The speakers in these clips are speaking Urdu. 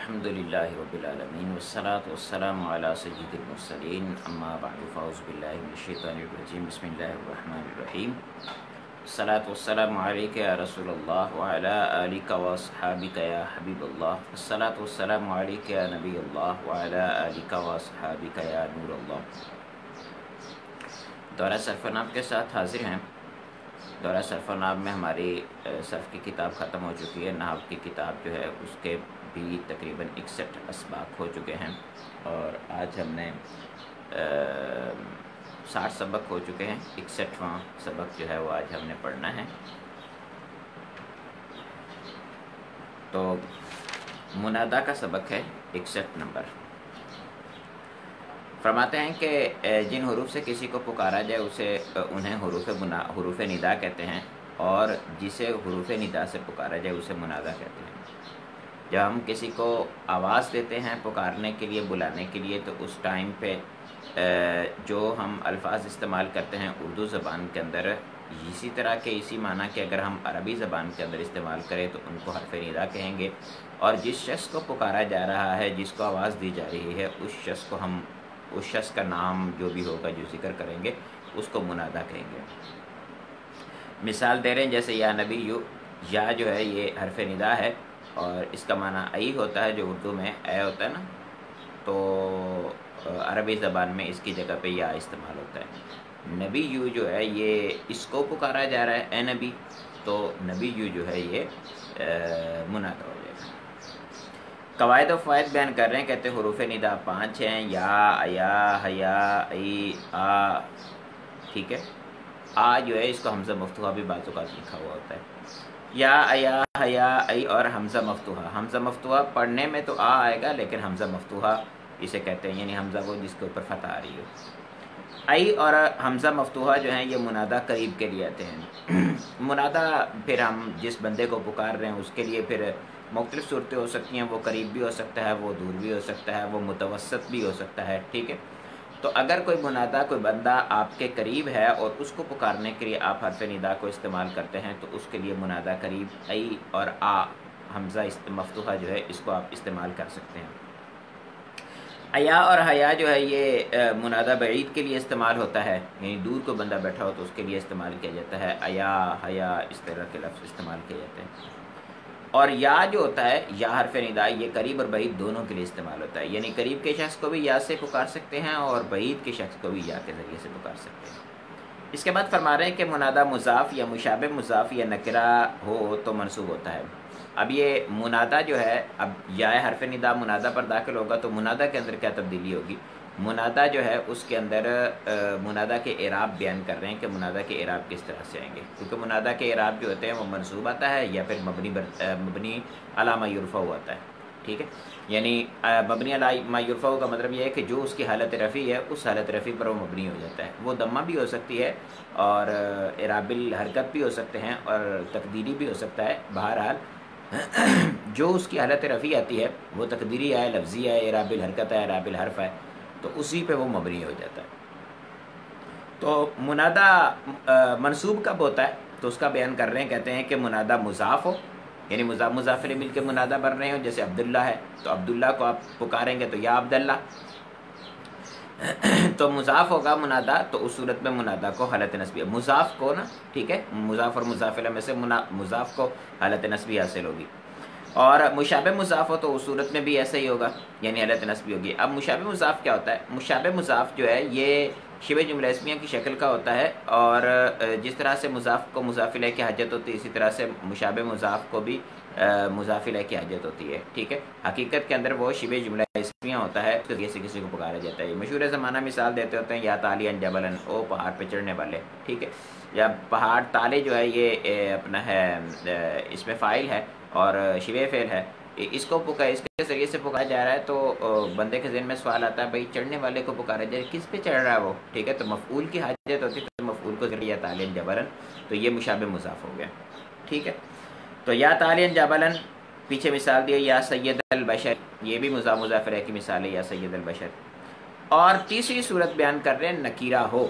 الحمدللہ رب العالمین والصلاة والسلام علی سید المرسلین اما بعد فاعوذ باللہ من الشیطان الرجیم بسم اللہ الرحمن الرحیم الصلاة والسلام علیک یا رسول اللہ وعلی آلک واصحابک یا حبیب اللہ الصلاة والسلام علیک یا نبی اللہ وعلی آلک واصحابک یا نور اللہ۔ دورہ صرف و نحو کے ساتھ حاضر ہیں۔ دورہ صرف و نحو میں ہماری صرف کی کتاب ختم ہو چکی ہے۔ نحو کی کتاب جو ہے اس کے بھی تقریباً 61 اسباق ہو چکے ہیں، اور آج ہم نے 60 سبق ہو چکے ہیں۔ 61واں سبق جو ہے وہ آج ہم نے پڑھنا ہے۔ تو منادا کا سبق ہے 61 نمبر۔ فرماتے ہیں کہ جن حروف سے کسی کو پکارا جائے اسے انہیں حروف ندا کہتے ہیں، اور جسے حروف ندا سے پکارا جائے اسے منادا کہتے ہیں۔ جب ہم کسی کو آواز دیتے ہیں پکارنے کے لیے، بلانے کے لیے، تو اس ٹائم پہ جو ہم الفاظ استعمال کرتے ہیں اردو زبان کے اندر، اسی طرح کے اسی معنی کہ اگر ہم عربی زبان کے اندر استعمال کریں تو ان کو حرف ندا کہیں گے، اور جس شخص کو پکارا جا رہا ہے، جس کو آواز دی جا رہی ہے، اس شخص کا نام جو بھی ہوگا جو ذکر کریں گے اس کو منادا کہیں گے۔ مثال دے رہے ہیں جیسے یا نبی یو، یا جو ہے یہ حرف ندا ہے اور اس کا معنی ای ہوتا ہے، جو اردو میں اے ہوتا ہے نا، تو عربی زبان میں اس کی جگہ پہ یا استعمال ہوتا ہے۔ نبی یو جو ہے یہ اس کو پکارا جا رہا ہے، اے نبی، تو نبی یو جو ہے یہ منادا ہو جائے گا۔ قواعد و فوائد بیان کر رہے ہیں، کہتے ہیں حروف ندا 5 ہیں، یا، ایا، حیا، ای، آ، ٹھیک ہے۔ آ جو ہے اس کو حمزہ مفتوحہ بھی بعض اوقات لکھا ہوا ہوتا ہے۔ یا، ایا، حیا، ای اور حمزہ مفتوحہ۔ حمزہ مفتوحہ پڑھنے میں تو آ آئے گا، لیکن حمزہ مفتوحہ اسے کہتے ہیں، یعنی حمزہ وہ جس کے اوپر فتح آ رہی ہو۔ ای اور حمزہ مفتوحہ جو ہیں یہ منادا قریب کے لیے آتے ہیں۔ منادا پھر ہم جس بندے کو پکار رہے ہیں اس کے لیے پھر مختلف صورتیں ہو سکتی ہیں، وہ قریب بھی ہو سکتا ہے، وہ دور بھی ہو سکتا ہے، وہ متوسط بھی ہو سکتا ہے، ٹھیک ہے۔ تو اگر کوئی منادا، کوئی بندہ آپ کے قریب ہے اور اس کو پکارنے کے لیے آپ حرف ندا کو استعمال کرتے ہیں تو اس کے لیے منادا قریب ای اور آ حمزہ مفتوحہ جو ہے اس کو آپ استعمال کر سکتے ہیں۔ ایا اور حیا جو ہے یہ منادا بعید کے لیے استعمال ہوتا ہے، یعنی دور کو بندہ بیٹھا ہو تو اس کے لیے استعمال کیا جاتا ہے۔ ایا، حیا اس طرح کے لفظ استعمال کیے جاتے ہیں۔ اور یا جو ہوتا ہے، یا حرف ندا، یہ قریب اور بعید دونوں کے لیے استعمال ہوتا ہے، یعنی قریب کے شخص کو بھی یا سے پکار سکتے ہیں اور بعید کے شخص کو بھی یا کے ذریعے سے پکار سکتے ہیں۔ اس کے بعد فرما رہے ہیں کہ منادا مضاف یا مشابہ مضاف یا نکرہ ہو تو منصوب ہوتا ہے۔ اب یہ منادا جو ہے، اب یا حرف ندا منادا پر داخل ہوگا تو منادا کے اندر کیا تبدیلی ہوگی؟ منادا جو ہے اس کے اندر منادا کے اعراب بیان کر رہے ہیں کہ منادا کے اعراب کس طرح سے آئیں گے، کیونکہ منادا کے اعراب جو ہوتے ہیں وہ منصوب آتا ہے یا پھر مبنی علی ما یرفع ہوتا ہے، ٹھیک ہے۔ یعنی مبنی علی ما یرفع کا مطلب یہ ہے کہ جو اس کی حالت رفع ہے اس حالت رفع پر وہ مبنی ہو جاتا ہے۔ وہ ضمہ بھی ہو سکتی ہے اور اعراب الحرکت بھی ہو سکتے ہیں اور تقدیری بھی ہو سکتا ہے۔ بہرحال جو اس کی حالت رفع آتی ہے وہ تقدیری ہے، لفظی ہے، اعراب الحرکت ہے، اعراب الحرف ہے، تو اسی پہ وہ مبنی ہو جاتا ہے۔ تو منادا منصوب کب ہوتا ہے تو اس کا بیان کر رہے ہیں، کہتے ہیں کہ منادا مضاف ہو، یعنی مضاف الیہ مل کے منادا بن رہے ہوں، جیسے عبداللہ ہے تو عبداللہ کو آپ پکاریں گے تو یا عبداللہ، تو مضاف ہوگا منادا، تو اس صورت میں منادا کو حالت نصبی، مضاف کو نا، ٹھیک ہے، مضاف اور مضاف الیہ میں سے مضاف کو حالت نصبی حاصل ہوگی۔ اور مشابہ مضاف ہو تو اس صورت میں بھی ایسا ہی ہوگا، یعنی حالت نصبی ہوگی۔ اب مشابہ مضاف کیا ہوتا ہے؟ مشابہ مضاف جو ہے یہ شبہ جملہ اسمیہ کی شکل کا ہوتا ہے، اور جس طرح سے مضاف کو مضاف الیہ کی حاجت ہوتی ہے اسی طرح سے مشابہ مضاف کو بھی مضاف الیہ کی حاجت ہوتی ہے، ٹھیک ہے۔ حقیقت کے اندر وہ شبہ جملہ اسمیہ ہوتا ہے، اس کے کسی کو پکارا جاتا ہے۔ مشہور زمانہ مثال دیتے ہوتے ہیں، یا طالعا جبلا، او پہاڑ پہ چڑھنے والے، ٹھیک ہے۔ یا پہاڑ، تالے جو ہے یہ اپنا ہے اس میں فاعل ہے اور شبہ فعل ہے، اس کو اس کے ذریعے سے پکارا جا رہا ہے، تو بندے کے ذہن میں سوال آتا ہے بھائی چڑھنے والے کو پکارا جائے، کس پہ چڑھ رہا ہے وہ، ٹھیک ہے۔ تو مفعول کی حاجت ہوتی ہے تو مفعول کو ذریعہ طالعا جبلا، تو یہ مشابہ مضاف ہو گیا، ٹھیک ہے۔ تو یا طالعا جبلا، پیچھے مثال دی یا سید البشر، یہ بھی مضاف الیہ کی مثال ہے، یا سید البشر۔ اور تیسری صورت بیان کر رہے ہیں نکیرہ ہو۔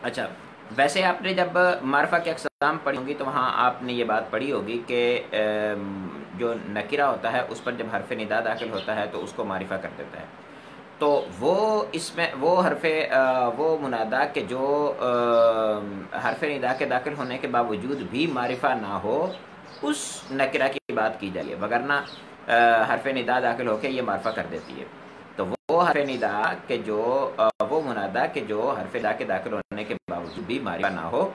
اچھا، ویسے آپ نے جب معرفہ کے اقسام پڑھی ہوں گی تو وہاں آپ نے یہ بات پڑھی ہوگی کہ جو نکرہ ہوتا ہے اس پر جب حرف ندا داخل ہوتا ہے تو اس کو معرفہ کر دیتا ہے. تو وہ اس میں وہ وہ منادا کے جو حرف ندا کے داخل ہونے کے باوجود بھی معرفہ نہ ہو اس نکرہ کی بات کی جائے، وگرنہ حرف ندا داخل ہو کے یہ معرفہ کر دیتی ہے. تو وہ حرف ندا کے جو وہ منادا کے جو حرف ندا کے داخل ہونے کے باوجود بھی معرفہ نہ ہو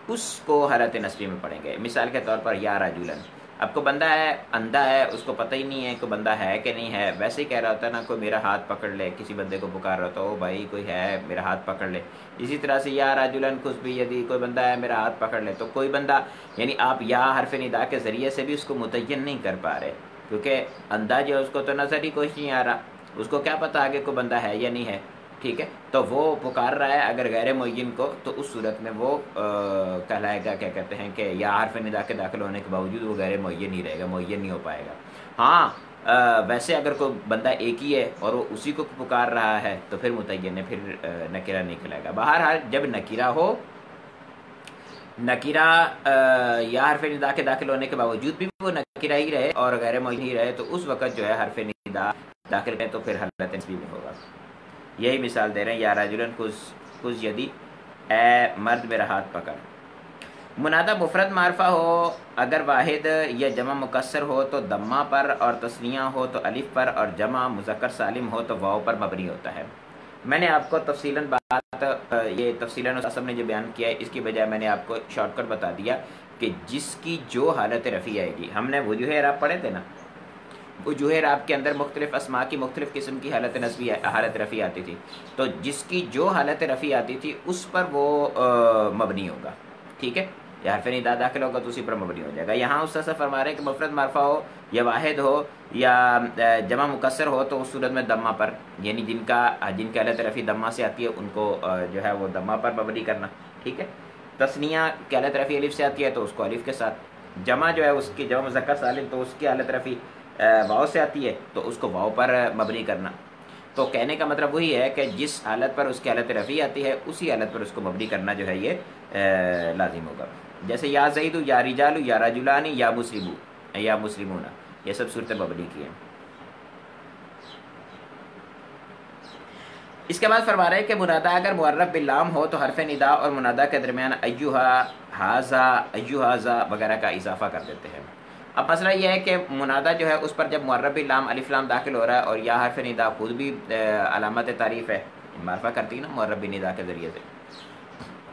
اس کو حالت نصبی میں پڑھیں گے. مثال کے طور پر یا رجلن، اب کو بندہ ہے اندھا ہے، اس کو پتہ ہی نہیں ہے کوئی بندہ ہے کہ نہیں ہے، ویسے ہی کہہ رہا ہوتا ہے نا کوئی میرا ہاتھ پکڑ لے، کسی بندے کو پکار رہا ہوتا ہے او بھائی کوئی ہے میرا ہاتھ پکڑ لے. اسی طرح سے یا رجلن خذ بیدی، کوئی بندہ ہے میرا ہاتھ پکڑ لے. تو کوئی بندہ یعنی آپ یا حرف ندا کے ذریعے سے بھی اس کو متعین نہیں کر پا رہے، کیونکہ اندھا جو ہے اس کو تو نظر ہی کچھ نہیں آ رہا، اس کو کیا پتہ آگے کوئی بندہ ہے یا نہیں ہے. ٹھیک ہے، تو وہ پکار رہا ہے اگر غیر معین کو، تو اس صورت میں وہ کہلائے گا کیا کہتے ہیں کہ یا حرف ندا کے داخل ہونے کے باوجود وہ غیر معین ہی رہے گا، معین نہیں ہو پائے گا. ہاں ویسے اگر کوئی بندہ ایک ہی ہے اور وہ اسی کو پکار رہا ہے تو پھر متعین ہے، پھر نکرہ نہیں کہلائے گا. بہرحال جب نکرہ ہو، نکرہ یا حرف ندا کے داخل ہونے کے باوجود بھی وہ نکرہ ہی رہے اور غیر معین ہی رہے، تو اس وقت جو ہے حرف ندا داخل کریں تو پھر حالت نصبی میں ہوگا. یہی مثال دے رہے ہیں، یا رجلن خذ یدی، اے مرد میرا ہاتھ پکڑ. منادہ مفرد معرفہ ہو اگر واحد یا جمع مکسر ہو تو دمہ پر، اور تثنیہ ہو تو الف پر، اور جمع مذکر سالم ہو تو واو پر مبنی ہوتا ہے. میں نے آپ کو تفصیلاً یہ تفصیلاً استاد نے جو بیان کیا ہے اس کی بجائے میں نے آپ کو شارٹ کٹ بتا دیا کہ جس کی جو حالت رفیع آئے گی. ہم نے وجوہ اعراب پڑھے تھے نا، وجوہ اعراب کے اندر مختلف اسماء کی مختلف قسم کی حالت نصبی حالت رفیع آتی تھی، تو جس کی جو حالت رفیع آتی تھی اس پر وہ مبنی ہوگا. ٹھیک ہے، یا حرف ندا داخل ہوگا تو اسی پر مبنی ہو جائے گا. یہاں استاد سے فرما رہے ہیں کہ مفرد معرفہ ہو یا واحد ہو یا جمع مکسر ہو تو اس صورت میں دمہ پر، یعنی جن کی حالت رفیع دمہ سے آتی ہے ان کو جو ہے وہ دمہ پر مبنی کرنا. ٹھیک ہے، تثنیہ کی حالت رفیع الف سے آتی ہے تو اس کو الف کے ساتھ، جمع جو ہے اس کی جمع مذکر سالم تو اس کی حالت رفیع واو سے آتی ہے تو اس کو واو پر مبنی کرنا. تو کہنے کا مطلب وہی ہے کہ جس حالت پر اس کی حالت رفیع آتی ہے اسی حالت پر اس کو مبنی کرنا جو ہے یہ لازم ہوگا. جیسے یا زید یا رجال یا رجلان یا مسلمو یا مسلمون، یہ سب صورتیں مبنی کی ہیں. اس کے بعد فرما رہے ہیں کہ منادہ اگر معرف باللام ہو تو حرف ندا اور منادہ کے درمیان ایہا، ہاذا، ایہذا وغیرہ کا اضافہ کر دیتے ہیں. اب مسئلہ یہ ہے کہ منادہ جو ہے اس پر جب معرف باللام الف لام داخل ہو رہا ہے اور یا حرف ندا خود بھی علامت تعریف ہے، معرفہ کرتی ہے نا معرف بالندا کے ذریعے سے،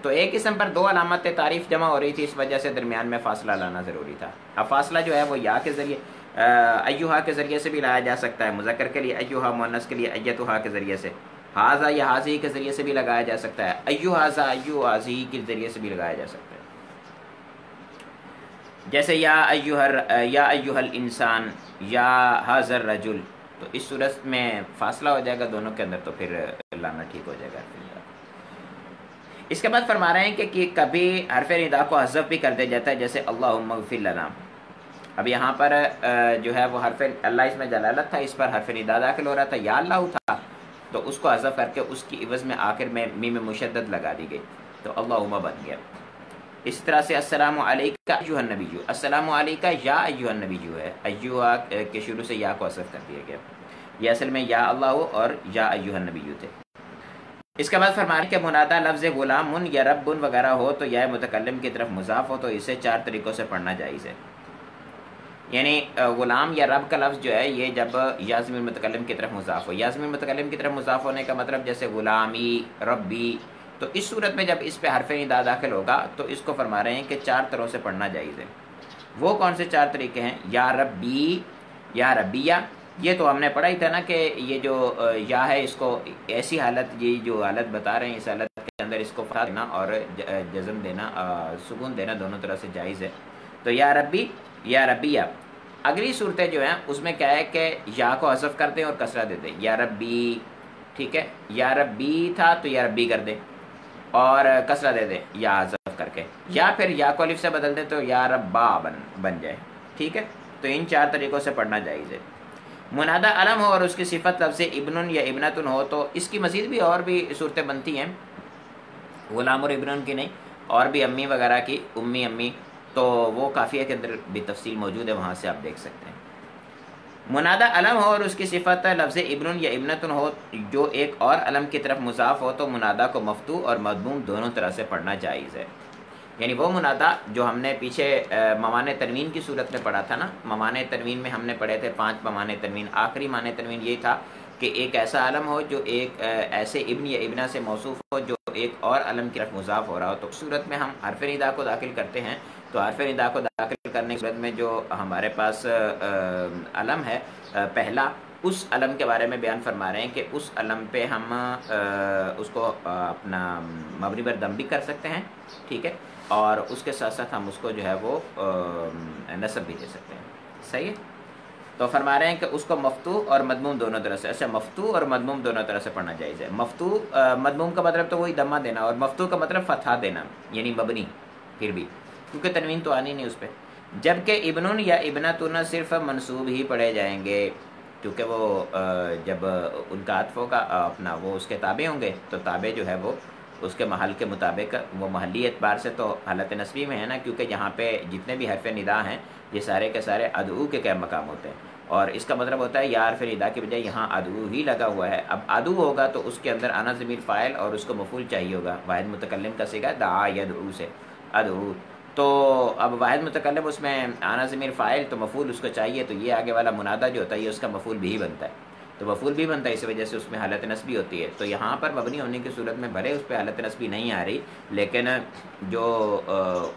تو ایک اسم پر دو علامت تعریف جمع ہو رہی تھی، اس وجہ سے درمیان میں فاصلہ لانا ضروری تھا. اب فاصلہ جو ہے وہ یا کے ذریعے ایہا کے ذریعے سے بھی لایا جا سکتا ہے، مذکر کے لیے ایہا، مؤنث کے لیے ایتھا کے ذریعے سے، ہاذا یا ہاذی کے ذریعے سے بھی لگایا جا سکتا ہے، ایہذا ایہذی کے ذریعے سے بھی لگایا جا سکتا ہے. جیسے یا ایہا الانسان یا ھذا الرجل، تو اس صورت میں فاصلہ ہو جائے گا دونوں کے اندر تو پھر لانا ٹھیک ہو جائے گا. اس کے بعد فرما رہے ہیں کہ کبھی حرف ندا کو حذف بھی کر دیا جاتا ہے، جیسے اللہم اغفر لنا. اب یہاں پر جو ہے وہ حرف اللہ اس میں جلالت تھا، اس پر حرف ندا داخل ہو رہا تھا، یا اللہ تھا، تو اس کو حذف کر کے اس کی عوض میں آخر میں میم مشدد لگا دی گئی تو اللہم بن گیا. اس طرح سے السلام علیکہ ایھا النبی، السلام علیکہ یا ایھا النبی ہے، ایھا کے شروع سے یا کو حذف کر دیا گیا. یہ اصل میں یا اللہ اور یا ایھا النبی تھے. اس کے بعد فرمانے کہ منادہ لفظ غلام یا رب وغیرہ ہو تو یا متکلم کی طرف مضاف ہو تو اسے چار طریقوں سے پڑھنا جائز ہے. یعنی غلام یا رب کا لفظ جو ہے یہ جب یا ضمیر متکلم کی طرف مضاف ہو، یا ضمیر متکلم کی طرف مضاف ہونے کا مطلب جیسے غلامی، ربی، تو اس صورت میں جب اس پہ حرف ندا داخل ہوگا تو اس کو فرما رہے ہیں کہ چار طرح سے پڑھنا جائز ہے. وہ کون سے چار طریقے ہیں؟ یا ربی، یا ربیہ، یہ تو ہم نے پڑھا ہی تھا نا کہ یہ جو یا ہے اس کو ایسی حالت، یہ جو حالت بتا رہے ہیں اس حالت کے اندر اس کو فتح دینا اور جزم دینا، سکون دینا دونوں طرح سے جائز ہے. تو یا ربی، یا ربیہ. اگلی صورتیں جو ہیں اس میں کیا ہے کہ یا کو حذف کر دیں اور کسرہ دے دیں، یا ربی. ٹھیک ہے، یا ربی تھا تو یا ربی کر دیں اور کسرہ دے دیں یا حذف کر کے، یا پھر یا کو الف سے بدل دیں تو یا ربا بن جائے. ٹھیک ہے، تو ان چار طریقوں سے پڑھنا جائز ہے. منادہ علم ہو اور اس کی صفت لفظ ابن یا ابنتن ہو تو اس کی مزید بھی اور بھی صورتیں بنتی ہیں، غلام اور ابن کی نہیں، اور بھی امی وغیرہ کی، امی، تو وہ کافیہ کے اندر بھی تفصیل موجود ہے، وہاں سے آپ دیکھ سکتے ہیں. منادہ علم ہو اور اس کی صفت لفظ ابن یا ابنتن ہو جو ایک اور علم کی طرف مضاف ہو تو منادہ کو مفتوح اور مضموم دونوں طرح سے پڑھنا جائز ہے. یعنی وہ منادہ جو ہم نے پیچھے ممانع تنوین کی صورت میں پڑھا تھا نا، ممانع تنوین میں ہم نے پڑھے تھے 5 ممانع تنوین. آخری معنی تنوین یہ تھا کہ ایک ایسا علم ہو جو ایک ایسے ابن یا ابنہ سے موصوف ہو جو ایک اور علم کی طرف مضاف ہو رہا ہو. تو اس صورت میں ہم حرف ندا کو داخل کرتے ہیں. تو حرف ندا کو داخل کرنے کی صورت میں جو ہمارے پاس علم ہے پہلا، اس علم کے بارے میں بیان فرما رہے ہیں کہ اس علم پہ ہم اس کو اپنا مبنی بر ضم بھی کر سکتے ہیں، ٹھیک ہے، اور اس کے ساتھ ساتھ ہم اس کو جو ہے وہ نصب بھی دے سکتے ہیں. صحیح ہے. تو فرما رہے ہیں کہ اس کو مفتوح اور مضموم دونوں طرح سے، اچھا مفتوح اور مضموم دونوں طرح سے پڑھنا جائز ہے. مفتوح مضموم کا مطلب تو وہی دمہ دینا، اور مفتوح کا مطلب فتحہ دینا، یعنی مبنی پھر بھی، کیونکہ تنوین تو آنی نہیں اس پہ. جبکہ ابن یا ابنتن صرف منصوب ہی پڑھے جائیں گے، کیونکہ وہ جب ان کا عطف کا اپنا وہ اس کے تابع ہوں گے تو تابع جو ہے وہ اس کے محل کے مطابق، وہ محلی اعتبار سے تو حالت نصبی میں ہے نا، کیونکہ یہاں پہ جتنے بھی حرف ندا ہیں یہ سارے کے سارے ادعو کے کیا مقام ہوتے ہیں، اور اس کا مطلب ہوتا ہے یا حرف ندا کی بجائے یہاں ادعو ہی لگا ہوا ہے. اب ادعو ہوگا تو اس کے اندر انا ضمیر فاعل اور اس کو مفعول چاہیے ہوگا. واحد متکلم کا صیغہ دعا یدعو سے ادعو، تو اب واحد متکلم اس میں انا ضمیر فاعل تو مفعول اس کو چاہیے، تو یہ آگے والا منادہ جو ہوتا ہے یہ اس کا مفعول بھی بنتا ہے. تو مفعول بھی بنتا ہے، اس وجہ سے اس میں حالت نصبی ہوتی ہے. تو یہاں پر مبنی ہونے کی صورت میں بھلے اس پہ حالت نصبی نہیں آ رہی، لیکن جو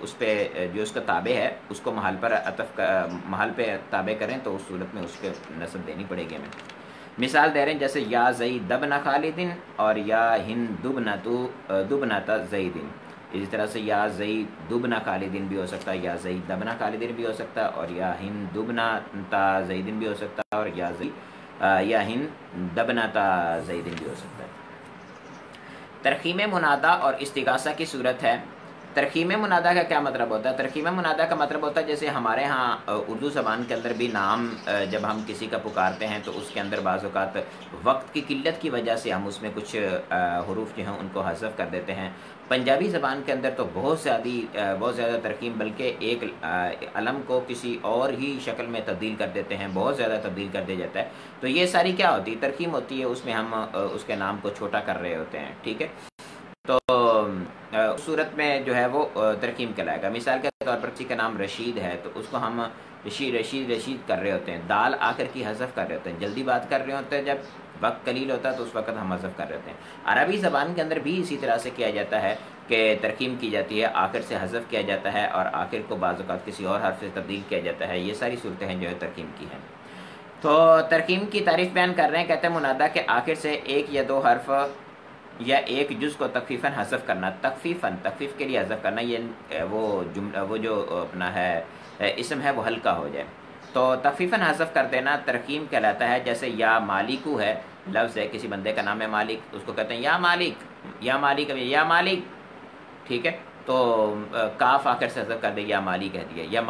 اس پہ جو اس کا تابع ہے اس کو محل پر عطف محل پہ تابع کریں تو اس صورت میں اس کے نصب دینی پڑے گی ہمیں. مثال دے رہے ہیں جیسے یا زید دبن خالدن اور یا ہند دبنتا زیدن. اسی طرح سے یا زید دبنا خالدن بھی ہو سکتا ہے، یا زید دبنا خالدن بھی ہو سکتا ہے، اور یا ہند دبنا تا زیدن بھی ہو سکتا ہے، اور یا ہند دبنا تا زیدن بھی ہو سکتا ہے. ترخیم منادہ اور استغاثہ کی صورت ہے. ترخیم منادہ کا کیا مطلب ہوتا ہے؟ ترخیم منادہ کا مطلب ہوتا ہے جیسے ہمارے ہاں اردو زبان کے اندر بھی نام جب ہم کسی کا پکارتے ہیں تو اس کے اندر بعض اوقات وقت کی قلت کی وجہ سے ہم اس میں کچھ حروف جو ہیں ان کو حذف کر دیتے ہیں. پنجابی زبان کے اندر تو بہت زیادہ ترکیم، بلکہ ایک علم کو کسی اور ہی شکل میں تبدیل کر دیتے ہیں، بہت زیادہ تبدیل کر دیا جاتا ہے. تو یہ ساری کیا ہوتی ہے؟ ترکیم ہوتی ہے، اس میں ہم اس کے نام کو چھوٹا کر رہے ہوتے ہیں، ٹھیک ہے. تو اس صورت میں جو ہے وہ ترکیم کہلائے گا. مثال کے طور پر کسی کا نام رشید ہے تو اس کو ہم رشید کر رہے ہوتے ہیں، دال آخر کی حذف کر رہے ہوتے ہیں، جلدی بات کر رہے ہوتے ہیں، جب وقت قلیل ہوتا ہے تو اس وقت ہم حذف کر رہے ہوتے ہیں. عربی زبان کے اندر بھی اسی طرح سے کیا جاتا ہے کہ ترکیم کی جاتی ہے، آخر سے حذف کیا جاتا ہے اور آخر کو بعض اوقات کسی اور حرف سے تبدیل کیا جاتا ہے. یہ ساری صورتیں ہیں جو ہے ترکیم کی ہیں. تو ترکیم کی تعریف بیان کر رہے ہیں، کہتے ہیں منادہ کے آخر سے ایک یا دو حرف یا ایک جز کو تخفیفاً حذف کرنا. تخفیف کے لیے حذف کرنا، یہ وہ جو اپنا ہے اسم ہے وہ ہلکا ہو جائے تو تخفیفاً حذف کر دینا ترکیم کہلاتا ہے. جیسے یا مالکو ہے، لفظ ہے، کسی بندے کا نام ہے مالک، اس کو کہتے ہیں یا مالک، یا مالک، یا مالک، ٹھیک ہے. تو کاف آخر سے حذف کر دے، یا مالی کہہ دیا، یا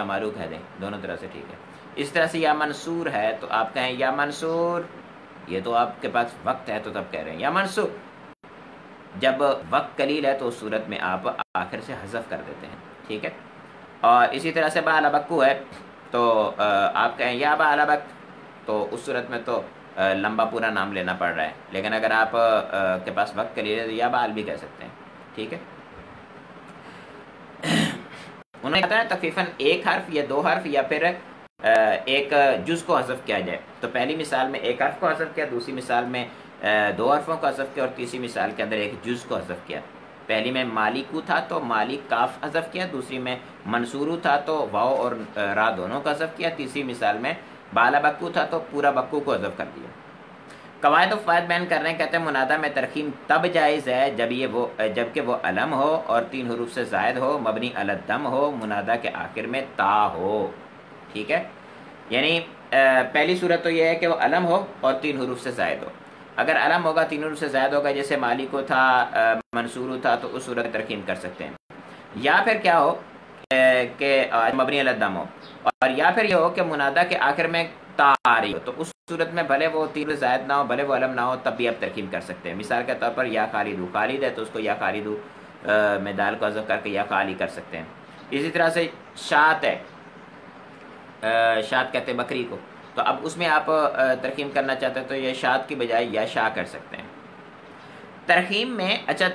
مالو کہہ دیں، دونوں طرح سے ٹھیک ہے. اس طرح سے یا منصور ہے تو آپ کہیں یا منصور، یہ تو آپ کے پاس وقت ہے تو تب کہہ رہے ہیں یا منصور. جب وقت قلیل ہے تو اس صورت میں آپ آخر سے حذف کر دیتے ہیں، ٹھیک ہے. اور اسی طرح سے با البکو ہے تو آپ کہیں یا با البک، تو اس صورت میں تو لمبا پورا نام لینا پڑ رہا ہے. لیکن اگر آپ کے پاس وقت قلیل ہے تو یا با ال بھی کہہ سکتے ہیں، ٹھیک ہے. انہوں نے کہا ہے تخفیفاً ایک حرف یا دو حرف یا پھر ایک جز کو حذف کیا جائے. تو پہلی مثال میں ایک حرف کو حذف کیا، دوسری مثال میں دو حرفوں کو حذف کیا، اور تیسری مثال کے اندر ایک جز کو حذف کیا. پہلی میں مالکو تھا تو مالک کاف حذف کیا، دوسری میں منصورو تھا تو واو اور را دونوں کا حذف کیا، تیسری مثال میں بالا بکو تھا تو پورا بکو کو حذف کر دیا. قواعد و فوائد بیان کر رہے ہیں، کہتے ہیں منادہ میں ترخیم تب جائز ہے جبکہ وہ علم ہو اور 3 حروف سے زائد ہو، مبنی علی الضم ہو، منادہ کے آخر میں تا ہو، ٹھیک ہے. یعنی پہلی صورت تو یہ ہے کہ وہ علم ہو اور 3 حروف سے زائد ہو. اگر علم ہوگا 3 حروف سے زائد ہوگا، جیسے مالکو تھا، منصورو تھا، تو اس صورت ترکیم کر سکتے ہیں. یا پھر کیا ہو کہ مبنی علی الضم ہو، اور یا پھر یہ ہو کہ منادہ کے آخر میں تا آ رہی ہو، تو اس صورت میں بھلے وہ 3 زائد نہ ہو، بھلے وہ علم نہ ہو، تب بھی آپ ترکیم کر سکتے ہیں. مثال کے طور پر یا خالدو، خالد ہے تو اس کو یا خالدو میں دال کو حذف کر کے یا خالی کر سکتے ہیں. اسی طرح سے شات ہے، شات کہتے ہیں بکری کو، تو اب اس میں آپ ترخیم کرنا چاہتے ہیں تو یہ شاد کی بجائے یا شاہ کر سکتے ہیں۔ ترخیم میں اچھا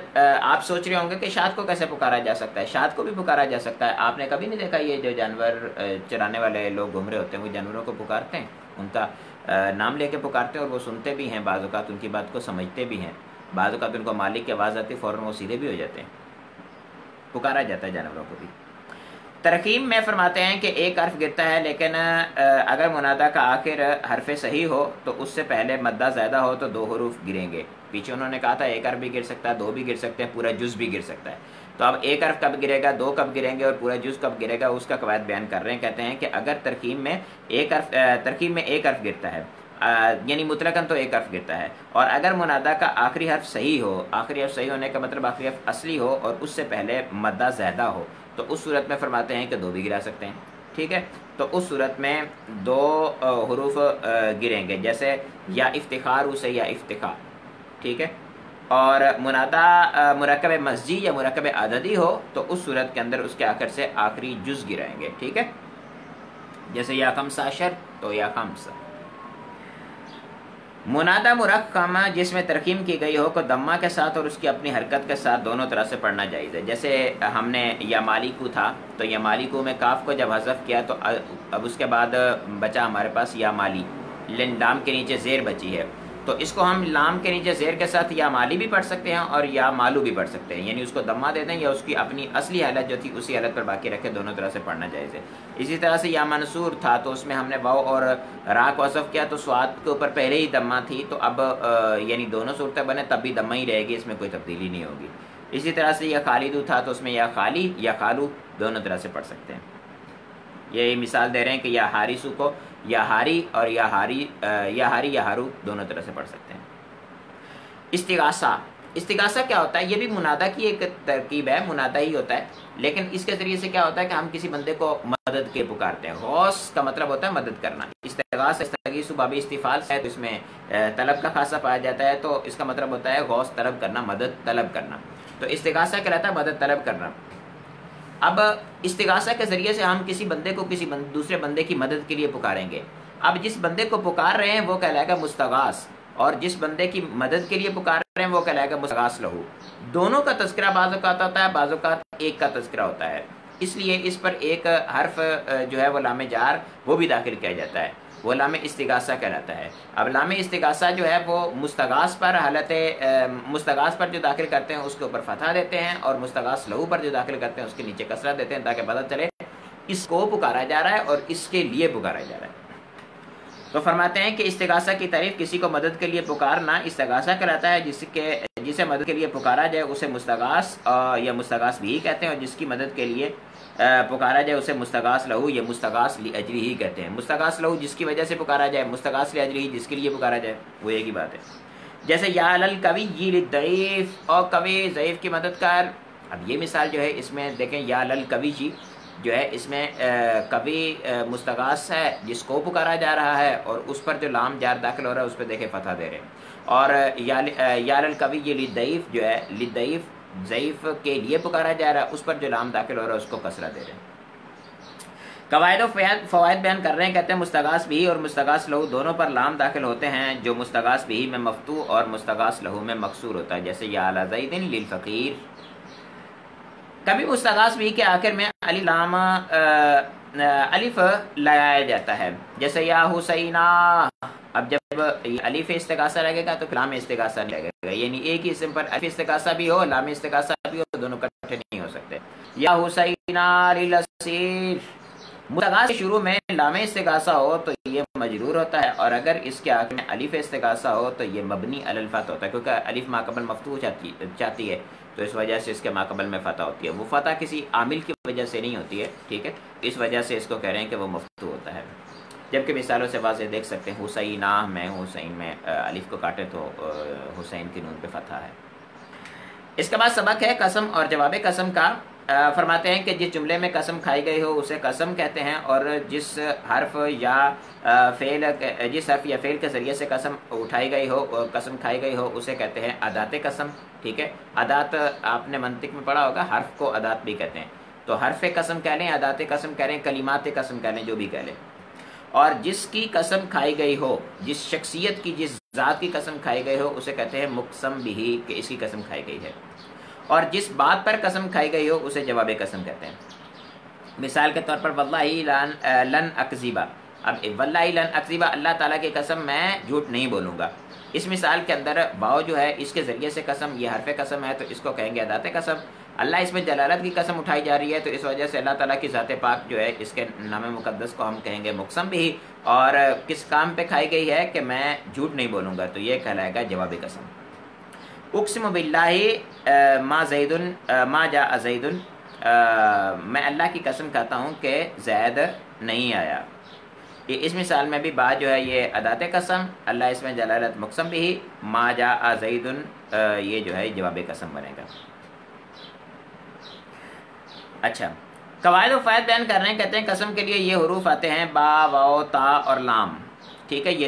آپ سوچ رہے ہوں گے کہ شاد کو کیسے پکارا جا سکتا ہے؟ شاد کو بھی پکارا جا سکتا ہے۔ آپ نے کبھی نہیں دیکھا یہ جو جانور چرانے والے لوگ گھوم رہے ہوتے ہیں وہ جانوروں کو پکارتے ہیں، ان کا نام لے کے پکارتے ہیں، اور وہ سنتے بھی ہیں، بعض اوقات ان کی بات کو سمجھتے بھی ہیں، بعض اوقات ان کو مالک کی آواز آتی ہے فوراً وہ سیدھے بھی ہو جاتے ہیں۔ پکارا جاتا ہے جانوروں کو بھی۔ ترخیم میں فرماتے ہیں کہ ایک حرف گرتا ہے، لیکن اگر منادا کا آخر حرف صحیح ہو تو اس سے پہلے مدہ زیادہ ہو تو 2 حروف گریں گے۔ پیچھے انہوں نے کہا تھا ایک حرف بھی گر سکتا ہے، 2 بھی گر سکتے ہیں، پورا جز بھی گر سکتا ہے۔ تو اب ایک حرف کب گرے گا، 2 کب گریں گے، اور پورا جز کب گرے گا، اس کا قواعد بیان کر رہے ہیں۔ کہتے ہیں کہ اگر ترکیب میں ایک حرف گرتا ہے، یعنی مطلقاً تو ایک حرف گرتا ہے، اور اگر منادا کا آخری حرف صحیح ہو، آخری حرف صحیح ہونے کا مطلب آخری حرف اصلی ہو اور اس سے پہلے مدہ زیادہ ہو، تو اس صورت میں فرماتے ہیں کہ 2 بھی گرا سکتے ہیں، ٹھیک ہے۔ تو اس صورت میں 2 حروف گریں گے، جیسے یا افتخار سے یا افتخار، ٹھیک ہے۔ اور منادا مرکب مزجی یا مرکب عددی ہو تو اس صورت کے اندر اس کے آخر سے آخری جز گرائیں گے، ٹھیک ہے۔ جیسے یا خمسہ عشر تو یا خمسہ۔ منادا مرکم جس میں ترکیم کی گئی ہو کو دمہ کے ساتھ اور اس کی اپنی حرکت کے ساتھ دونوں طرح سے پڑھنا جائز ہے۔ جیسے ہم نے یا مالکو تھا تو یا مالکو میں کاف کو جب حذف کیا تو اب اس کے بعد بچا ہمارے پاس یا مالی، لام کے نیچے زیر بچی ہے، تو اس کو ہم لام کے نیچے زیر کے ساتھ یا مالی بھی پڑھ سکتے ہیں اور یا مالو بھی پڑھ سکتے ہیں، یعنی اس کو دمہ دے دیں یا اس کی اپنی اصلی حالت جو تھی اسی حالت پر باقی رکھے، دونوں طرح سے پڑھنا جائز ہے۔ اسی طرح سے یا منصور تھا تو اس میں ہم نے واو اور را کو حذف کیا تو سواد کے اوپر پہلے ہی دمہ تھی، تو اب یعنی دونوں صورتیں بنے تب بھی دمہ ہی رہے گی، اس میں کوئی تبدیلی نہیں ہوگی۔ اسی طرح سے یا خالدو تھا تو اس میں یا خالی یا خالو دونوں طرح سے پڑھ سکتے ہیں۔ یہ مثال دے رہے ہیں کہ یا حارثو کو یا ہاری اور یا ہاری یا ہارو دونوں طرح سے پڑھ سکتے ہیں۔ استغاثہ کیا ہوتا ہے؟ یہ بھی منادا کی ایک ترکیب ہے، منادا ہی ہوتا ہے، لیکن اس کے ذریعے سے کیا ہوتا ہے کہ ہم کسی بندے کو مدد کے پکارتے ہیں۔ غوث کا مطلب ہوتا ہے مدد کرنا۔ استغیث باب استفعال سے اس میں طلب کا خاصہ پایا جاتا ہے، تو اس کا مطلب ہوتا ہے غوث طلب کرنا، مدد طلب کرنا، تو استغاثہ کہلاتا ہے مدد طلب کرنا۔ اب استغاثہ کے ذریعے سے ہم کسی بندے کو کسی دوسرے بندے کی مدد کے لیے پکاریں گے۔ اب جس بندے کو پکار رہے ہیں وہ کہلائے گا مستغاث، اور جس بندے کی مدد کے لیے پکار رہے ہیں وہ کہلائے گا مستغاث لہو۔ دونوں کا تذکرہ بعض اوقات ہوتا ہے، بعض اوقات ایک کا تذکرہ ہوتا ہے، اس لیے اس پر ایک حرف جو ہے وہ لام جار وہ بھی داخل کیا جاتا ہے، وہ لام استغاثہ کہلاتا ہے۔ اب لام استغاثہ جو ہے وہ مستغاث پر مستغاث پر جو داخل کرتے ہیں اس کے اوپر فتحہ دیتے ہیں، اور مستغاث لہو پر جو داخل کرتے ہیں اس کے نیچے کسرہ دیتے ہیں، تاکہ پتہ چلے اس کو پکارا جا رہا ہے اور اس کے لیے پکارا جا رہا ہے۔ تو فرماتے ہیں کہ استغاثہ کی تعریف کسی کو مدد کے لیے پکارنا استغاثہ کہلاتا ہے، جسے مدد کے لیے پکارا جائے اسے مستغاث یا مستغاث بھی کہتے ہیں، اور جس کی مدد کے لیے پکارا جائے اسے مستغاث لہو یا مستغاث لاجلہ ہی کہتے ہیں۔ مستغاث لہو جس کی وجہ سے پکارا جائے، مستغاث لاجلہ جس کے لیے پکارا جائے، وہ ایک ہی بات ہے۔ جیسے یا للقوی للضعیف، اور قوی ضعیف کی مدد کار۔ اب یہ مثال جو ہے اس میں دیکھیں یا للقوی جی جو ہے اس میں قوی مستغاث ہے جس کو پکارا جا رہا ہے، اور اس پر جو لام جار داخل ہو رہا ہے اس پہ دیکھیں فتح دے رہے ہیں، اور یا للقوی یہ للضعیف جو ہے للضعیف ضعیف کے لیے پکارا جا رہا ہے، اس پر جو لام داخل ہو رہا ہے اس کو کسرہ دے رہے ہیں۔ قواعد و فوائد بیان کر رہے ہیں، کہتے ہیں مستغاث بھی اور مستغاث لہو دونوں پر لام داخل ہوتے ہیں، جو مستغاث بھی میں مفتوح اور مستغاث لہو میں مکسور ہوتا ہے، جیسے یا علی زید للفقیر۔ کبھی مستغاث بھی کے آخر میں علی لام الف لگایا جاتا ہے، جیسے یا حسینہ۔ اب جب الف استغاثہ لگے گا تو پھر لام استغاثہ نہیں لگے گا، یعنی ایک ہی اسم پر الف استغاثہ بھی ہو لام استغاثہ بھی ہو، دونوں اکٹھے نہیں ہو سکتے۔ یا حسینہ للاسیر، مستغاث کے شروع میں لام استغاثہ ہو تو یہ مجرور ہوتا ہے، اور اگر اس کے آخر میں الف استغاثہ ہو تو یہ مبنی علی الفتح ہوتا ہے، کیونکہ الف ما قبل مفتوح چاہتی ہے، تو اس وجہ سے اس کے ما قبل میں فتح ہوتی ہے۔ وہ فتح کسی عامل کی وجہ سے نہیں ہوتی ہے، ٹھیک ہے، اس وجہ سے اس کو کہہ رہے ہیں کہ وہ مفتوح ہوتا ہے، جبکہ مثالوں سے واضح دیکھ سکتے ہیں حسینہ میں حسین میں الف کو کاٹے تو حسین کی نون پہ فتح ہے۔ اس کے بعد سبق ہے قسم اور جواب قسم کا۔ فرماتے ہیں کہ جس جملے میں قسم کھائی گئی ہو اسے قسم کہتے ہیں، اور جس حرف یا فعل کے ذریعے سے قسم اٹھائی گئی ہو قسم کھائی گئی ہو اسے کہتے ہیں ادات قسم، ٹھیک ہے۔ ادات آپ نے منطق میں پڑھا ہوگا، حرف کو ادات بھی کہتے ہیں، تو حرف قسم کہہ لیں، ادات قسم کہہ لیں، کلمات قسم کہہ لیں، جو بھی کہہ لیں۔ اور جس کی قسم کھائی گئی ہو، جس شخصیت کی، جس ذات کی قسم کھائی گئی ہو اسے کہتے ہیں مقسم بھی، کہ اس کی قسم کھائی گئی ہے، اور جس بات پر قسم کھائی گئی ہو اسے جواب قسم کہتے ہیں۔ مثال کے طور پر واللہ لن اکذبا، اب واللہ لن اکذبا، اللہ تعالیٰ کی قسم میں جھوٹ نہیں بولوں گا، اس مثال کے اندر واو جو ہے اس کے ذریعے سے قسم، یہ حرف قسم ہے تو اس کو کہیں گے ادات قسم۔ اللہ اس میں جلالت کی قسم اٹھائی جا رہی ہے تو اس وجہ سے اللہ تعالیٰ کی ذات پاک جو ہے اس کے نام مقدس کو ہم کہیں گے مقسم بھی، اور کس کام پہ کھائی گئی ہے کہ میں جھوٹ نہیں بولوں گا، تو یہ کہلائے گا جواب قسم۔ اقسم باللہ ما زید ما جاء زید، میں اللہ کی قسم کہتا ہوں کہ زید نہیں آیا، اس مثال میں بھی با جو ہے یہ ادات قسم، اللہ اس میں جلالت مقسم بھی، ما جاء زید یہ جو ہے جواب قسم بنے گا۔ اچھا، قواعد و فوائد بیان کر رہے ہیں، کہتے ہیں قسم کے لیے یہ حروف آتے ہیں با، واو، تا اور لام، ٹھیک ہے، یہ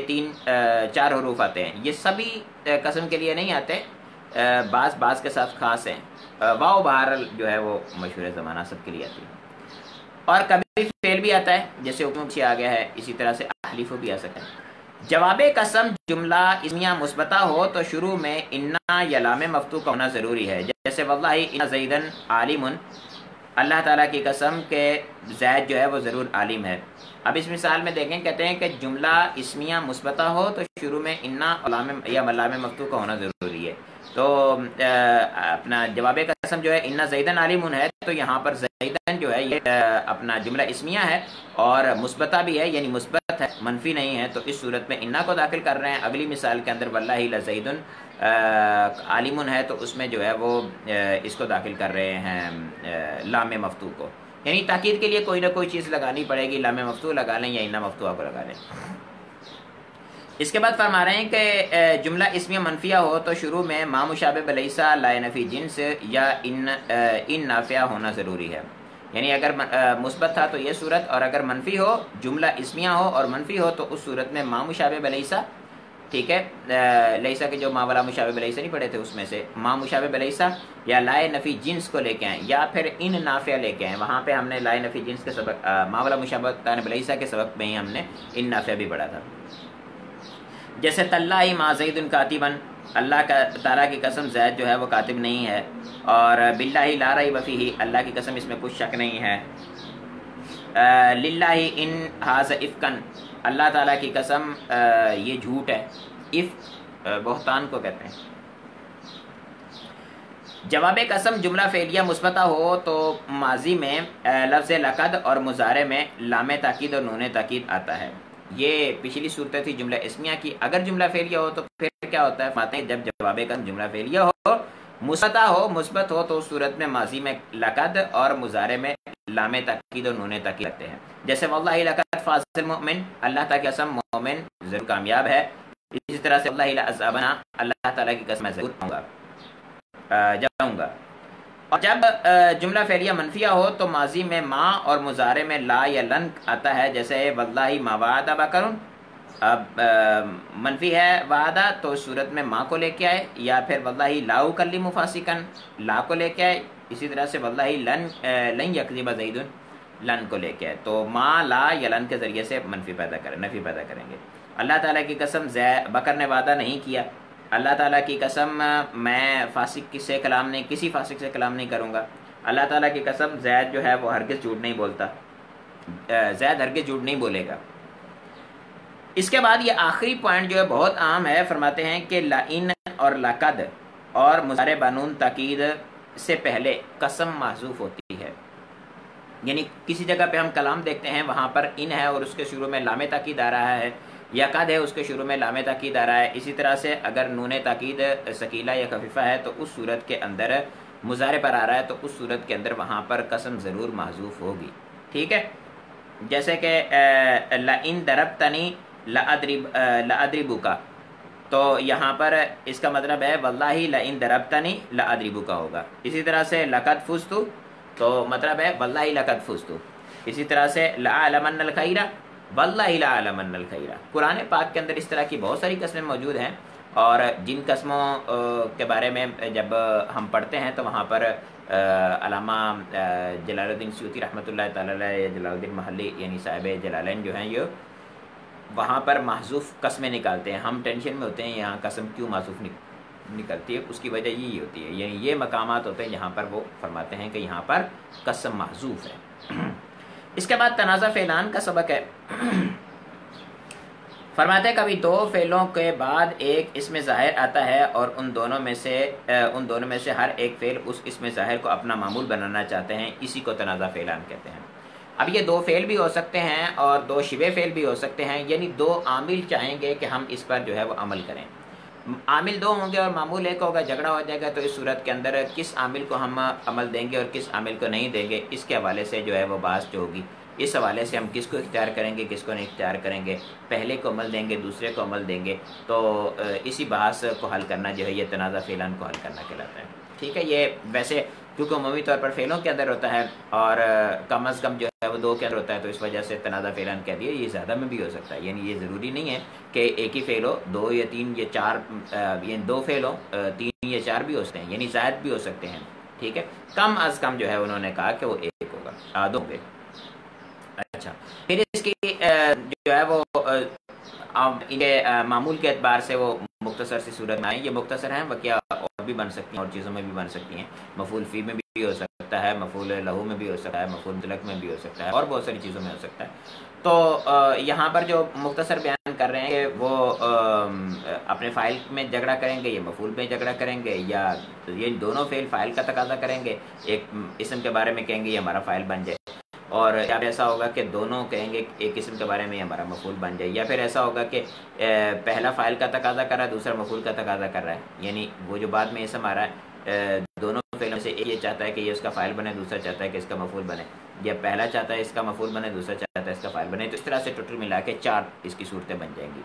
چار حروف آتے ہیں، یہ سبھی قسم کے لیے نہیں آتے، بعض کے ساتھ خاص ہیں، واو بہرحال جو ہے وہ مشہور زمانہ سب کے لیے آتی ہے، اور کبھی فعل بھی آتا ہے جیسے حکم سے آ گیا ہے، اسی طرح سے احلیف بھی آ سکتا ہے۔ جواب قسم جملہ اسمیہ مثبتہ ہو تو شروع میں انا یا لام مفتوح کا ہونا ضروری ہے، جیسے واللہ ان زیدن عالم، اللہ تعالیٰ کی قسم کہ زید جو ہے وہ ضرور عالم ہے۔ اب اس مثال میں دیکھیں، کہتے ہیں کہ جملہ اسمیہ مثبتہ ہو تو شروع میں انا یا لام مفتوح کا ہونا ضروری ہے، تو اپنا جواب قسم جو ہے انا زیدن عالم ہے، تو یہاں پر زیدن جو ہے یہ اپنا جملہ اسمیہ ہے اور مثبتہ بھی ہے، یعنی مثبت ہے، منفی نہیں ہے، تو اس صورت میں انا کو داخل کر رہے ہیں۔ اگلی مثال کے اندر واللہ لزید عالم ہے، تو اس میں جو ہے وہ اس کو داخل کر رہے ہیں لام مفتوح کو، یعنی تاکید کے لیے کوئی نہ کوئی چیز لگانی پڑے گی، لام مفتوح لگا لیں یا انا مفتوحہ کو لگا لیں۔ اس کے بعد فرما رہے ہیں کہ جملہ اسمیہ منفیہ ہو تو شروع میں ما مشابہ بلیسا لا نفی جنس یا ان نافیہ ہونا ضروری ہے، یعنی اگر مثبت تھا تو یہ صورت، اور اگر منفی ہو، جملہ اسمیہ ہو اور منفی ہو تو اس صورت میں ما مشابہ بلیسا، ٹھیک ہے، لیسا کے جو ما والا مشابہ بلیسا نہیں پڑھے تھے اس میں سے ما مشابہ بلیسا یا لائے نفی جنس کو لے کے آئیں، یا پھر ان نافیہ لے کے آئیں، وہاں پہ ہم نے لائے نفی جنس کے سبق ما والا مشابہ بلیسا کے سبق میں ہی ہم نے ان نافیہ بھی پڑھا تھا، جیسے تاللہ ما زید کاتبن، اللہ تعالیٰ کی قسم زید جو ہے وہ کاتب نہیں ہے، اور باللہ لا ریب فیہ، اللہ کی قسم اس میں کچھ شک نہیں ہے، للہ ان ھذا افکن، اللہ تعالیٰ کی قسم یہ جھوٹ ہے، افک بہتان کو کہتے ہیں۔ جواب قسم جملہ فعلیہ مثبتہ ہو تو ماضی میں لفظ لقد اور مضارع میں لام تاکید اور نون تاکید آتا ہے، یہ پچھلی صورت تھی جملہ اسمیہ کی۔ اگر جملہ فعلیہ ہو تو پھر کیا ہوتا ہے، فرماتے ہیں جب جواب قسم جملہ فعلیہ ہو، مثبتہ ہو، مثبت ہو، تو اس صورت میں ماضی میں لقد اور مضارع میں لام تاکید اور نون تاکید رکھتے ہیں، جیسے واللہ لقد فاز المؤمن، اللہ تعالیٰ کی قسم مومن ضرور کامیاب ہے، اسی طرح سے واللہ لعذابنا، اللہ تعالیٰ کی قسم میں ضرور جاؤں گا۔ اور جب جملہ فعلیہ منفیہ ہو تو ماضی میں ما اور مضارع میں لا یا لن آتا ہے، جیسے واللہ ما وعد بکر، اب منفی ہے وعدہ تو اس صورت میں ما کو لے کے آئے، یا پھر واللہ لا اکلم فاسقا، لا کو لے کے آئے، اسی طرح سے واللہ لن یکذب زید، لن کو لے کے آئے، تو ما، لا یا لن کے ذریعے سے نفی پیدا کریں گے۔ اللہ تعالیٰ کی قسم بکر نے وعدہ نہیں کیا، اللہ تعالیٰ کی قسم میں کسی فاسق سے کلام نہیں کروں گا، اللہ تعالیٰ کی قسم زید جو ہے وہ ہرگز جھوٹ نہیں بولتا، زید ہرگز جھوٹ نہیں بولے گا۔ اس کے بعد یہ آخری پوائنٹ جو ہے بہت اہم ہے، فرماتے ہیں کہ لئن اور لقد اور مضارع بنون تاکید سے پہلے قسم محذوف ہوتی ہے، یعنی کسی جگہ پہ ہم کلام دیکھتے ہیں وہاں پر ان ہے اور اس کے شروع میں لام تاکید آ رہا ہے، یا قد ہے اس کے شروع میں لام تاکید آ رہا ہے، اسی طرح سے اگر نون تاکید ثقیلہ یا خفیفہ ہے تو اس صورت کے اندر مضارع پر آ رہا ہے تو اس صورت کے اندر وہاں پر قسم ضرور محذوف ہوگی، ٹھیک ہے، جیسے کہ لئن ضربتنی لأضربک، تو یہاں پر اس کا مطلب ہے واللہ لئن ضربتنی لأضربک ہوگا، اسی طرح سے لقد فزت تو مطلب ہے واللہ لقد فزت، اسی طرح سے لأعلمن الخیر، واللہ لأعلمن الخیر۔ قرآن پاک کے اندر اس طرح کی بہت ساری قسمیں موجود ہیں، اور جن قسموں کے بارے میں جب ہم پڑھتے ہیں تو وہاں پر علامہ جلال الدین سیوطی رحمۃ اللہ تعالی علیہ، جلال الدین محلی یعنی صاحب جلالین جو ہیں یہ وہاں پر محذوف قسمیں نکالتے ہیں. ہم ٹینشن میں ہوتے ہیں یہاں قسم کیوں محذوف نکلتی ہے, اس کی وجہ یہی ہوتی ہے. یعنی یہ مقامات ہوتے ہیں جہاں پر وہ فرماتے ہیں کہ یہاں پر قسم محذوف ہے. اس کے بعد تنازع فعلان کا سبق ہے. فرماتے ہیں کبھی دو فعلوں کے بعد ایک اسم ظاہر آتا ہے اور ان دونوں میں سے ہر ایک فعل اس اسم ظاہر کو اپنا معمول بنانا چاہتے ہیں, اسی کو تنازع فعلان کہتے ہیں. اب یہ دو فعل بھی ہو سکتے ہیں اور دو شبہ فعل بھی ہو سکتے ہیں, یعنی دو عامل چاہیں گے کہ ہم اس پر جو ہے وہ عمل کریں. عامل دو ہوں گے اور معمول ایک ہوگا, جھگڑا ہو جائے گا, تو اس صورت کے اندر کس عامل کو ہم عمل دیں گے اور کس عامل کو نہیں دیں گے, اس کے حوالے سے جو ہے وہ بحث جو ہوگی. اس حوالے سے ہم کس کو اختیار کریں گے, کس کو نہیں اختیار کریں گے, پہلے کو عمل دیں گے, دوسرے کو عمل دیں گے. تو اسی بحث کو حل کرنا جو ہے یہ تنازع فعلان کو حل کرنا کہلاتا ہے. ٹھیک ہے. یہ ویسے کیونکہ عمومی طور پر فعلوں کے اندر ہوتا ہے اور کم از کم جو ہے وہ دو کے اندر ہوتا ہے, تو اس وجہ سے تنازع فعلان کہہ دیا. یہ زیادہ میں بھی ہو سکتا ہے, یعنی یہ ضروری نہیں ہے کہ ایک ہی فعل ہو, دو یا تین یا چار, یعنی دو فعل ہو, تین یا چار بھی ہو سکتے ہیں, یعنی زائد بھی ہو سکتے ہیں. ٹھیک ہے. کم از کم جو ہے انہوں نے کہا کہ وہ ایک ہوگا, دو ہوں گے. اچھا, پھر اس کی جو ہے وہ معمول کے اعتبار سے وہ مختصر سی صورت میں آئیں. یہ مختصر ہیں, وقیہ اور بھی بن سکتی ہیں اور چیزوں میں بھی بن سکتی ہیں. مفعول فی میں بھی ہو سکتا ہے, مفعول لہو میں بھی ہو سکتا ہے, مفعول مطلق میں بھی ہو سکتا ہے, اور بہت ساری چیزوں میں ہو سکتا ہے. تو یہاں پر جو مختصر بیان کر رہے ہیں کہ وہ اپنے فاعل میں جھگڑا کریں گے, یہ مفعول میں جھگڑا کریں گے, یا یہ دونوں فعل فاعل کا تقاضا کریں گے. ایک اسم کے بارے میں کہیں گے یہ ہمارا فاعل بن جائے, اور یا پھر ایسا ہوگا کہ دونوں کہیں گے ایک قسم کے بارے میں ہمارا مفعول بن جائے, یا پھر ایسا ہوگا کہ پہلا فاعل کا تقاضا کر رہا ہے, دوسرا مفعول کا تقاضا کر رہا ہے. یعنی وہ جو بعد میں اسم آ رہا ہے, دونوں فعلوں سے ایک یہ چاہتا ہے کہ یہ اس کا فاعل بنے, دوسرا چاہتا ہے کہ اس کا مفعول بنے, یا پہلا چاہتا ہے اس کا مفعول بنے, دوسرا چاہتا ہے اس کا فاعل بنے. تو اس طرح سے ٹوٹل ملا کے چار اس کی صورتیں بن جائیں گی.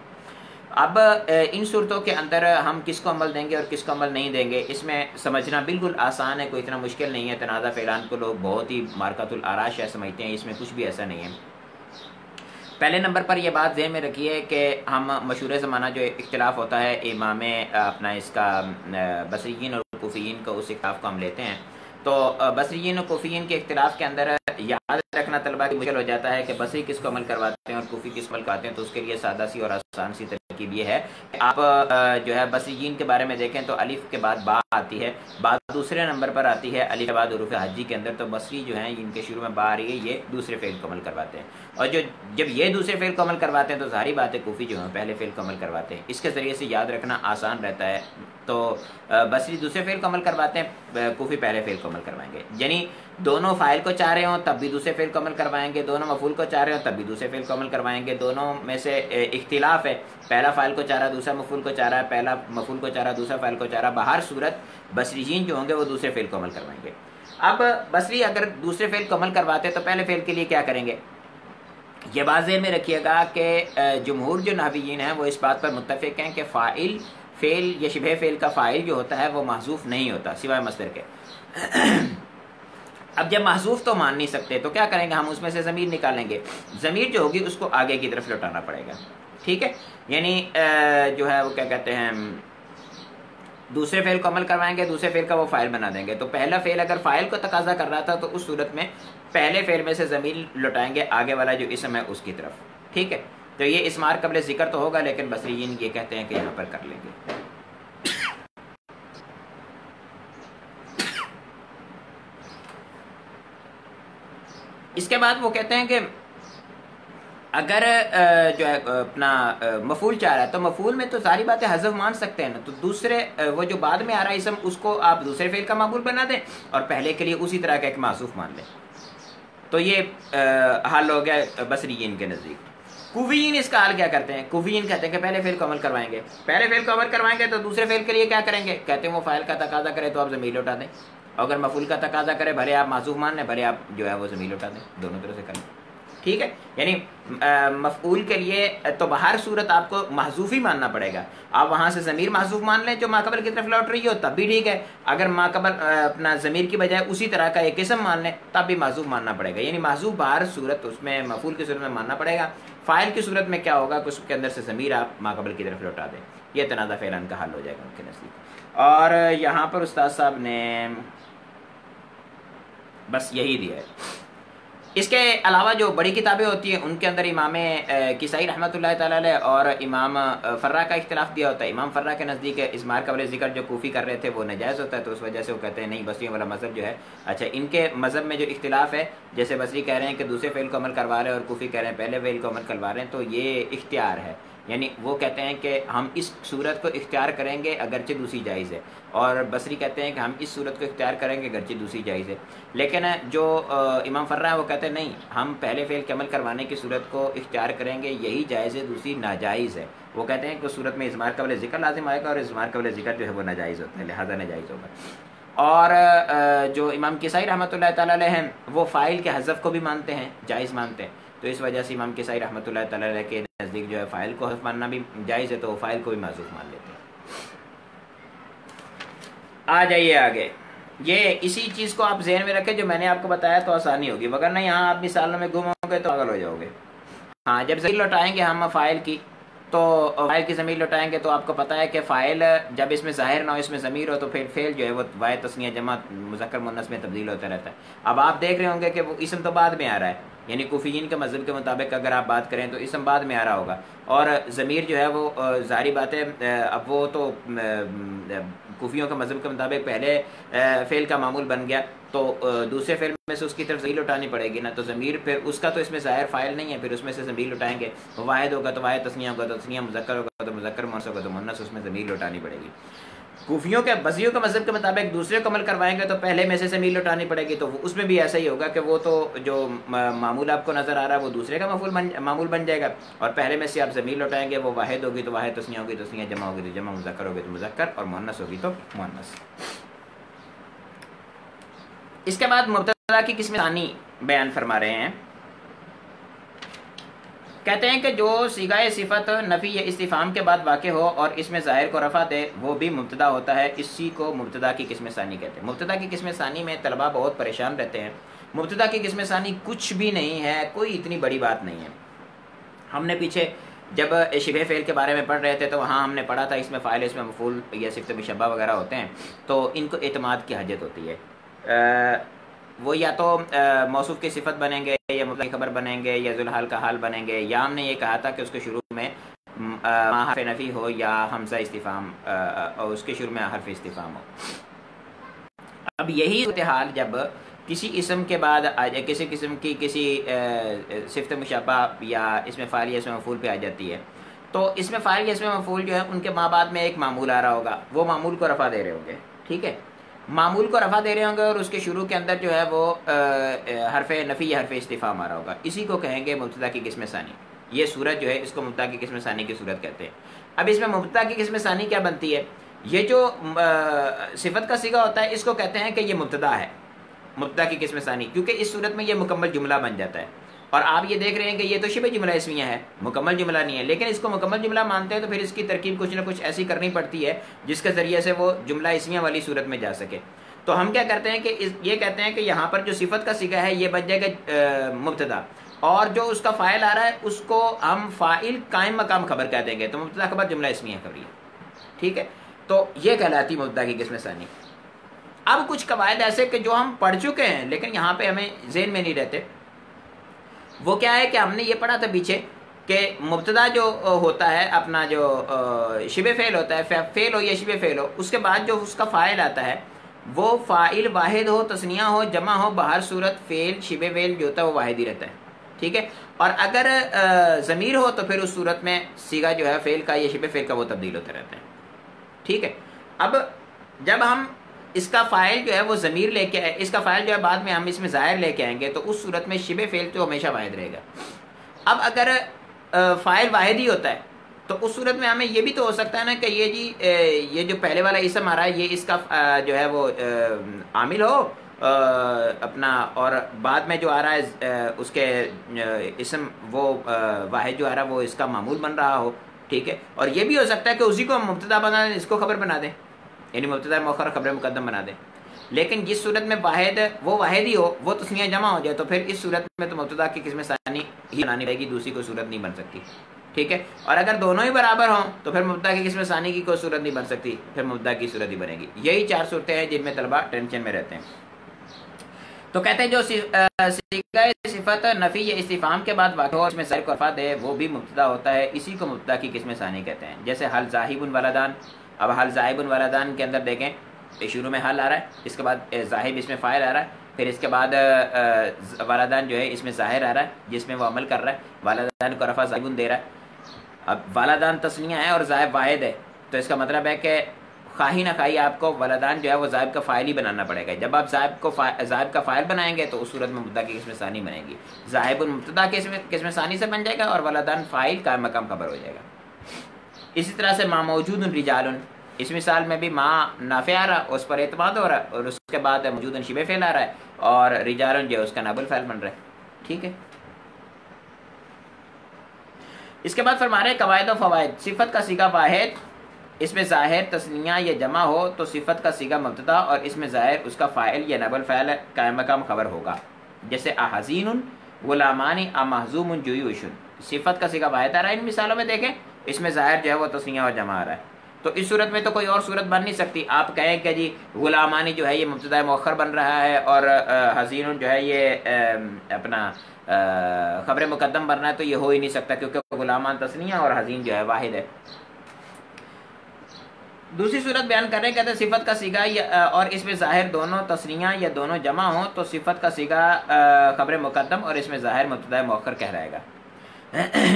اب ان صورتوں کے اندر ہم کس کو عمل دیں گے اور کس کو عمل نہیں دیں گے, اس میں سمجھنا بالکل آسان ہے, کوئی اتنا مشکل نہیں ہے. تنازع فعلان کو لوگ بہت ہی مارکۃ الآراء سمجھتے ہیں, اس میں کچھ بھی ایسا نہیں ہے. پہلے نمبر پر یہ بات ذہن میں رکھیے کہ ہم مشہور زمانہ جو اختلاف ہوتا ہے امام اپنا اس کا بصریین اور کوفیین کا, اس اختلاف کو ہم لیتے ہیں. تو بصریین اور کوفیین کے اختلاف کے اندر یاد رکھنا طلبہ کی مشکل ہو جاتا ہے کہ بصری کس کو عمل کرواتے ہیں اور کوفی کس کو عمل کرواتے ہیں. تو اس کے لیے سادہ سی اور آسان سی ترکیب یہ ہے کہ آپ جو ہے بصریین کے بارے میں دیکھیں تو الف کے بعد با آتی ہے, با دوسرے نمبر پر آتی ہے, الف کے بعد حروف حجی کے اندر. تو بصری جو ہیں ان کے شروع میں با آ رہی ہے, یہ دوسرے فعل کو عمل کرواتے ہیں. اور جب یہ دوسرے فعل کو عمل کرواتے ہیں تو ظاہری بات ہے کوفی جو ہیں پہلے فعل کو عمل کرواتے ہیں. اس کے ذریعے سے یاد رکھنا آسان رہتا ہے. تو بصری دوسرے فعل کو عمل کرواتے ہیں, کوفی پہلے فعل کو عمل کروائیں گے. یعنی دونوں فاعل کو چاہ رہے ہوں تب بھی دوسرے فعل کو عمل کروائیں گے, دونوں مفعول کو چاہ رہے ہوں تب بھی دوسرے فعل کو عمل کروائیں گے. دونوں میں سے اختلاف ہے, پہلا فاعل کو چاہ رہا ہے, دوسرا مفعول کو چاہ رہا ہے, پہلا مفعول کو چاہ رہا ہے, دوسرا فاعل کو چاہ رہا ہے. بہر صورت بصریین جو ہوں گے وہ دوسرے فعل کو عمل کروائیں گے. اب بصری اگر دوسرے فعل کو عمل کرواتے تو پہلے فعل کے لیے کیا کریں گے, یہ بات ذہن میں رکھیے گا کہ جمہور جو نحویین ہیں وہ اس بات پر متفق ہیں کہ فاعل فعل یا شبہ فعل کا فاعل جو ہوتا ہے وہ محذوف نہیں ہوتا سوائے مصدر کے. اب جب محذوف تو مان نہیں سکتے تو کیا کریں گے, ہم اس میں سے ضمیر نکالیں گے. ضمیر جو ہوگی اس کو آگے کی طرف لوٹانا پڑے گا. ٹھیک ہے. یعنی جو ہے وہ کیا کہتے ہیں, دوسرے فعل کو عمل کروائیں گے, دوسرے فعل کا وہ فاعل بنا دیں گے. تو پہلا فعل اگر فاعل کو تقاضا کر رہا تھا تو اس صورت میں پہلے فعل میں سے ضمیر لوٹائیں گے آگے والا جو اسم ہے اس کی طرف. ٹھیک ہے. تو یہ اسمار قبل ذکر تو ہوگا, لیکن بصریین یہ کہتے ہیں کہ یہاں پر کر لیں گے. اس کے بعد وہ کہتے ہیں کہ اگر جو ہے اپنا مفعول چاہ رہا ہے تو مفعول میں تو ساری باتیں حذف مان سکتے ہیں نا. تو دوسرے وہ جو بعد میں آ رہا ہے اسم اس کو آپ دوسرے فعل کا معمول بنا دیں اور پہلے کے لیے اسی طرح کا ایک معصوف مان لیں. تو یہ حل ہو گیا بصریین کے نزدیک. کوفیین اس کا حال کیا کرتے ہیں, کوفیین کہتے ہیں کہ پہلے فعل کو عمل کروائیں گے. پہلے فعل کو عمل کروائیں گے تو دوسرے فعل کے لیے کیا کریں گے, کہتے ہیں وہ فاعل کا تقاضا کرے تو آپ ضمیر لوٹا دیں, اگر مفعول کا تقاضا کرے بھلے آپ معصوف مان لیں, بھلے آپ جو ہے وہ ضمیر لوٹا دیں, دونوں طرح سے کریں. ٹھیک ہے. یعنی مفعول کے لیے تو بہر صورت آپ کو محذوف ہی ماننا پڑے گا. آپ وہاں سے ضمیر محذوف مان لیں جو ماقبل کی طرف لوٹ رہی ہو تب بھی ٹھیک ہے, اگر ماقبل اپنا ضمیر کی بجائے اسی طرح کا ایک اسم مان لیں تب بھی محذوف ماننا پڑے گا. یعنی محذوف بہر صورت اس میں مفعول کی صورت میں ماننا پڑے گا. فاعل کی صورت میں کیا ہوگا کہ اس کے اندر سے ضمیر آپ ماقبل کی طرف لوٹا دیں. یہ تنازع فعلان کا حل ہو جائے گا ان کے نزدیک. اور یہاں پر استاد صاحب نے بس یہی دیا ہے. اس کے علاوہ جو بڑی کتابیں ہوتی ہیں ان کے اندر امام کسائی رحمۃ اللہ تعالی علیہ اور امام فرا کا اختلاف دیا ہوتا ہے. امام فرا کے نزدیک اضمار قبل ذکر جو کوفی کر رہے تھے وہ ناجائز ہوتا ہے، تو اس وجہ سے وہ کہتے ہیں نہیں بصریوں والا مذہب جو ہے. اچھا، ان کے مذہب میں جو اختلاف ہے، جیسے بصری کہہ رہے ہیں کہ دوسرے فعل کو عمل کروا رہے ہیں اور کوفی کہہ رہے ہیں پہلے فعل کو عمل کروا رہے ہیں، تو یہ اختیار ہے. یعنی وہ کہتے ہیں کہ ہم اس صورت کو اختیار کریں گے اگرچہ دوسری جائز ہے، اور بصری کہتے ہیں کہ ہم اس صورت کو اختیار کریں گے اگرچہ دوسری جائز ہے. لیکن جو امام فرا ہے وہ کہتے ہیں نہیں، ہم پہلے فعل کے عمل کروانے کی صورت کو اختیار کریں گے، یہی جائز ہے، دوسری ناجائز ہے. وہ کہتے ہیں کہ صورت میں اضمار قبل ذکر لازم آئے گا، اور اضمار قبل ذکر جو ہے وہ ناجائز ہوتا ہے، لہذا ناجائز ہوگا. اور جو امام کسائی رحمۃ اللہ تعالیٰ علیہ ہیں وہ فاعل کے حذف کو بھی مانتے ہیں، جائز مانتے ہیں. تو اس وجہ سے امام کسائی رحمۃ اللہ تعالیٰ علیہ کے نزدیک جو ہے فاعل کو حذف ماننا بھی جائز ہے، تو وہ فاعل کو بھی معذوف مان لیتے ہیں. آ جائیے آگے. یہ اسی چیز کو آپ ذہن میں رکھیں جو میں نے آپ کو بتایا تو آسانی ہوگی، وگرنہ یہاں آپ مثالوں میں گم ہوں گے تو پاگل ہو جاؤ گے. ہاں، جب ضمیر لوٹائیں گے ہم فاعل کی، تو فاعل کی ضمیر لوٹائیں گے تو آپ کو پتہ ہے کہ فاعل جب اس میں ظاہر نہ ہو، اس میں ضمیر ہو، تو پھر فعل جو ہے وہ واحد تثنیہ جمع مذکر مؤنث میں تبدیل ہوتا رہتا ہے. اب آپ دیکھ رہے ہوں گے کہ وہ اسم تو بعد میں آ رہا ہے، یعنی کوفیین کے مذہب کے مطابق اگر آپ بات کریں تو اسم بعد میں آ رہا ہوگا، اور ضمیر جو ہے وہ ظاہری بات ہے اب وہ تو کوفیوں کے مذہب کے مطابق پہلے فعل کا معمول بن گیا، تو دوسرے فعل میں سے اس کی طرف ضمیر لٹانی پڑے گی نا. تو ضمیر پھر اس کا تو اس میں ظاہر فاعل نہیں ہے، پھر اس میں سے ضمیر لٹائیں گے، واحد ہوگا تو واحد تثنیہ ہوگا، تو تثنیہ مذکر ہوگا تو مذکر مؤنث ہوگا، تو مؤنث اس میں ضمیر لٹانی پڑے گی. کوفیوں کے بصریوں کے مذہب کے مطابق دوسرے کو عمل کروائیں گے تو پہلے میں سے ضمیر لٹانی پڑے گی، تو اس میں بھی ایسا ہی ہوگا کہ وہ تو جو معمول آپ کو نظر آ رہا ہے وہ دوسرے کا معمول بن جائے گا، اور پہلے میں سے آپ ضمیر لٹائیں گے، وہ واحد ہوگی تو واحد تثنیہ ہوگی، تثنیہ جمع ہوگی تو جمع، مذکر ہوگی تو مذکر، اور مؤنث ہوگی تو مؤنث. اس کے بعد مبتدا کی قسم ثانی بیان فرما رہے ہیں. کہتے ہیں کہ جو صیغہ صفت نفی یا استفہام کے بعد واقع ہو اور اس میں ظاہر کو رفع دے وہ بھی مبتدا ہوتا ہے، اسی کو مبتدا کی قسم ثانی کہتے ہیں. مبتدا کی قسم ثانی میں طلباء بہت پریشان رہتے ہیں. مبتدا کی قسم ثانی کچھ بھی نہیں ہے، کوئی اتنی بڑی بات نہیں ہے. ہم نے پیچھے جب شبہ فعل کے بارے میں پڑھ رہے تھے تو وہاں ہم نے پڑھا تھا اس میں فاعل، اس میں مفعول یا صفت مشبہ وغیرہ ہوتے ہیں، تو ان کو اعتماد کی حاجت ہوتی ہے. وہ یا تو موصوف کی صفت بنیں گے، یا مبتدا کی خبر بنیں گے، یا ذوالحال کا حال بنیں گے، یا ہم نے یہ کہا تھا کہ اس کے شروع میں حرف نفی ہو یا حمزہ استفہام، اور اس کے شروع میں حرف استفہام ہو. اب یہی صورتحال جب کسی اسم کے بعد کسی قسم کی کسی صفت مشبہ یا اس میں فاعل یا اس میں مفعول پہ آ جاتی ہے، تو اس میں فاعل یا اس میں مفعول جو ہے ان کے ماں بعد میں ایک معمول آ رہا ہوگا، وہ معمول کو رفع دے رہے ہوں گے. ٹھیک ہے، معمول کو رفع دے رہے ہوں گے اور اس کے شروع کے اندر جو ہے وہ حرف نفی یا حرف استفہام آ رہا ہوگا. اسی کو کہیں گے مبتدا کی قسم ثانی. یہ صورت جو ہے اس کو مبتدا کی قسم ثانی کی صورت کہتے ہیں. اب اس میں مبتدا کی قسم ثانی کیا بنتی ہے؟ یہ جو صفت کا صیغہ ہوتا ہے اس کو کہتے ہیں کہ یہ مبتدا ہے، مبتدا کی قسم ثانی، کیونکہ اس صورت میں یہ مکمل جملہ بن جاتا ہے. اور آپ یہ دیکھ رہے ہیں کہ یہ تو شبہ جملہ اسمیہ ہے، مکمل جملہ نہیں ہے، لیکن اس کو مکمل جملہ مانتے ہیں تو پھر اس کی ترکیب کچھ نہ کچھ ایسی کرنی پڑتی ہے جس کے ذریعے سے وہ جملہ اسمیہ والی صورت میں جا سکے. تو ہم کیا کرتے ہیں کہ یہ کہتے ہیں کہ یہاں پر جو صفت کا صیغہ ہے یہ بن جائے گا مبتدا، اور جو اس کا فاعل آ رہا ہے اس کو ہم فاعل قائم مقام خبر کہہ دیں گے، تو مبتدا خبر جملہ اسمیہ خبری ہے. ٹھیک ہے، تو یہ کہلاتی مبتدا کی قسم ثانی. اب کچھ قواعد ایسے کہ جو ہم پڑھ چکے ہیں لیکن یہاں پہ ہمیں ذہن میں نہیں رہتے. وہ کیا ہے کہ ہم نے یہ پڑھا تھا پیچھے کہ مبتدا جو ہوتا ہے اپنا جو شبہ فعل ہوتا ہے، فعل ہو یا شبہ فعل ہو، اس کے بعد جو اس کا فاعل آتا ہے وہ فاعل واحد ہو، تثنیہ ہو، جمع ہو، بہر صورت فعل شبہ فعل جو ہوتا ہے وہ واحد ہی رہتا ہے. ٹھیک ہے، اور اگر ضمیر ہو تو پھر اس صورت میں صیغہ جو ہے فعل کا یا شبہ فعل کا وہ تبدیل ہوتا رہتا ہے. ٹھیک ہے، اب جب ہم اس کا فاعل جو ہے وہ ضمیر لے کے، اس کا فاعل جو ہے بعد میں ہم اس میں ظاہر لے کے آئیں گے تو اس صورت میں شبہ فعل تو ہمیشہ واحد رہے گا. اب اگر فاعل واحد ہی ہوتا ہے تو اس صورت میں ہمیں یہ بھی تو ہو سکتا ہے نا کہ یہ جی یہ جو پہلے والا اسم آ رہا ہے یہ اس کا جو ہے وہ عامل ہو اپنا، اور بعد میں جو آ رہا ہے اس کے اسم وہ واحد جو آ رہا ہے وہ اس کا معمول بن رہا ہو. ٹھیک ہے، اور یہ بھی ہو سکتا ہے کہ اسی کو ہم مبتدا بنا دیں، اس کو خبر بنا دیں، یعنی مبتدا مؤخر خبر مقدم بنا دیں. لیکن جس صورت میں واحد وہ واحد ہی ہو، وہ تثنیہ جمع ہو جائے، تو پھر اس صورت میں تو مبتدا کی قسم ثانی ہی بنانی رہے گی، دوسری کوئی صورت نہیں بن سکتی. ٹھیک ہے، اور اگر دونوں ہی برابر ہوں تو پھر مبتدا کی قسم ثانی کی کوئی صورت نہیں بن سکتی، پھر مبتدا کی صورت ہی بنے گی. یہی چار صورتیں ہیں جن میں طلبہ ٹینشن میں رہتے ہیں. تو کہتے ہیں جو صیغہ صفت نفی یا استفہام کے بعد واقع ہو اس میں ظاہر کو رفع دے وہ بھی مبتدا ہوتا ہے، اسی کو مبتدا کی قسم ثانی کہتے ہیں. جیسے حل ذاہب ولدان. اب حل ذاہب ولدان کے اندر دیکھیں شروع میں حل آ رہا ہے، اس کے بعد ذاہب اس میں فاعل آ رہا ہے، پھر اس کے بعد ولدان جو ہے اس میں ظاہر آ رہا ہے جس میں وہ عمل کر رہا ہے، ولدان کو رفع ذاہب دے رہا ہے. اب ولدان تسنیہ ہے اور ذاہب واحد ہے، تو اس کا مطلب ہے کہ خواہی نہ خواہی آپ کو ولدان جو ہے وہ ذاہب کا فاعل ہی بنانا پڑے گا. جب آپ ذاہب کا فاعل بنائیں گے تو اس صورت میں مبتدا کی قسم ثانی بنے گی. ذاہب مبتدا کی قسم ثانی سے بن جائے گا اور ولدان فاعل قائم مقام خبر ہو جائے گا. اسی طرح سے ما موجود رجال، اس مثال میں بھی ما نافع آ رہا اس پر اعتماد ہو رہا ہے اور اس کے بعد موجود شبہ فعل آ رہا ہے اور رجال جو ہے اس کا نائب الفاعل بن رہا ہے. ٹھیک ہے. اس کے بعد فرما رہے ہیں قواعد و فوائد. صفت کا صیغہ واحد، اس میں ظاہر تثنیہ یا جمع ہو تو صفت کا صیغہ مبتدا اور اس میں ظاہر اس کا فاعل یا نائب الفاعل قائم مقام خبر ہوگا. جیسے احزین غلامان امحزوم جیوش. صفت کا صیغہ واحد آ رہا ہے ان مثالوں میں دیکھیں، اس میں ظاہر جو ہے وہ تثنیہ اور جمع آ رہا ہے. تو اس صورت میں تو کوئی اور صورت بن نہیں سکتی. آپ کہیں کہ جی غلامانی جو ہے یہ مبتدا مؤخر بن رہا ہے اور حزین جو ہے یہ اپنا خبر مقدم بن رہا ہے، تو یہ ہو ہی نہیں سکتا کیونکہ غلامان تثنیہ اور حزین جو ہے واحد ہے. دوسری صورت بیان کر رہے ہیں، کہتے ہیں صفت کا صیغہ اور اس میں ظاہر دونوں تثنیہ یا دونوں جمع ہوں تو صفت کا صیغہ خبر مقدم اور اس میں ظاہر مبتدا مؤخر کہلائے گا.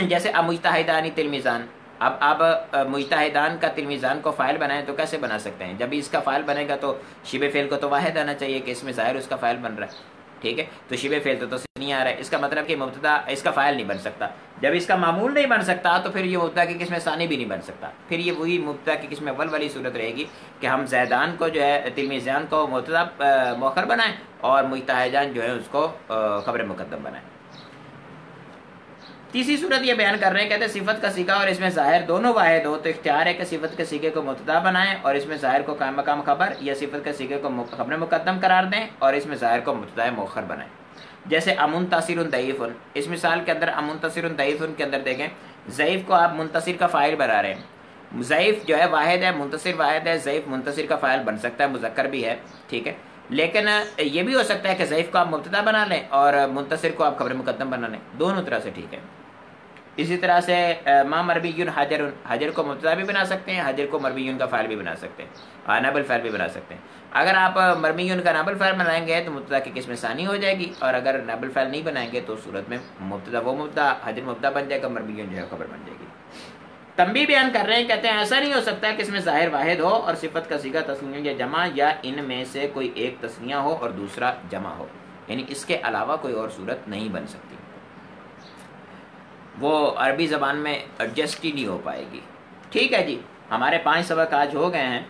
جیسے مجتہدان تلمیذان. اب آپ مجتہدان کا تلمیذان کو فاعل بنائیں تو کیسے بنا سکتے ہیں؟ جب اس کا فاعل بنے گا تو شبہ فعل کو تو واحد آنا چاہیے کہ اس میں ظاہر اس کا فاعل بن رہا ہے. ٹھیک ہے، تو شبہ فعل تو تثنیہ آ رہا ہے، اس کا مطلب کہ مبتدا اس کا فاعل نہیں بن سکتا. جب اس کا معمول نہیں بن سکتا تو پھر یہ مبتدا کی قسم ثانی بھی نہیں بن سکتا. پھر یہ وہی مبتدا کی قسم اول والی صورت رہے گی کہ ہم زیدان کو جو ہے تلمیذان کو مبتدا مؤخر بنائیں اور مجتہدان جو ہے اس کو خبر مقدم بنائیں. تیسری صورت یہ بیان کر رہے ہیں، کہتے ہیں صفت کا صیغہ اور اس میں ظاہر دونوں واحد ہو تو اختیار ہے کہ صفت کے صیغے کو مبتدا بنائیں اور اس میں ظاہر کو قائم مقام خبر یا صفت کے صیغے کو خبر مقدم قرار دیں اور اس میں ظاہر کو مبتدا مؤخر بنائیں. جیسے امنتصر ضعیف، اس مثال کے اندر امنتصر ضعیف کے اندر دیکھیں ضعیف کو آپ منتصر کا فاعل بنا رہے ہیں. ضعیف جو ہے واحد ہے، منتصر واحد ہے، ضعیف منتصر کا فاعل بن سکتا ہے، مذکر بھی ہے. ٹھیک ہے، لیکن یہ بھی ہو سکتا ہے کہ ضعیف کو آپ مبتدا بنا لیں اور منتصر کو آپ خبر مقدم بنا لیں، دونوں طرح سے ٹھیک ہے. اسی طرح سے ما مربی حجر، حجر کو مبتدا بھی بنا سکتے ہیں، حجر کو مربی کا فاعل بھی بنا سکتے ہیں، نائب الفاعل بھی بنا سکتے ہیں. اگر آپ مربی کا نائب الفاعل بنائیں گے تو مبتدا کی قسم ثانی ہو جائے گی اور اگر نائب الفاعل نہیں بنائیں گے تو صورت میں مبتدا وہ مبتدا حجر مبتدا بن جائے گا، مربی جو ہے خبر بن جائے گی. تنبیہ بیان کر رہے ہیں، کہتے ہیں ایسا نہیں ہو سکتا کہ اس میں ظاہر واحد ہو اور صفت کا صیغہ تثنیہ یا جمع یا ان میں سے کوئی ایک تثنیہ ہو اور دوسرا جمع ہو، یعنی اس کے علاوہ کوئی اور صورت نہیں بن سکتی. وہ عربی زبان میں ایڈجسٹ ہی نہیں ہو پائے گی. ٹھیک ہے جی، ہمارے 5 سبق آج ہو گئے ہیں.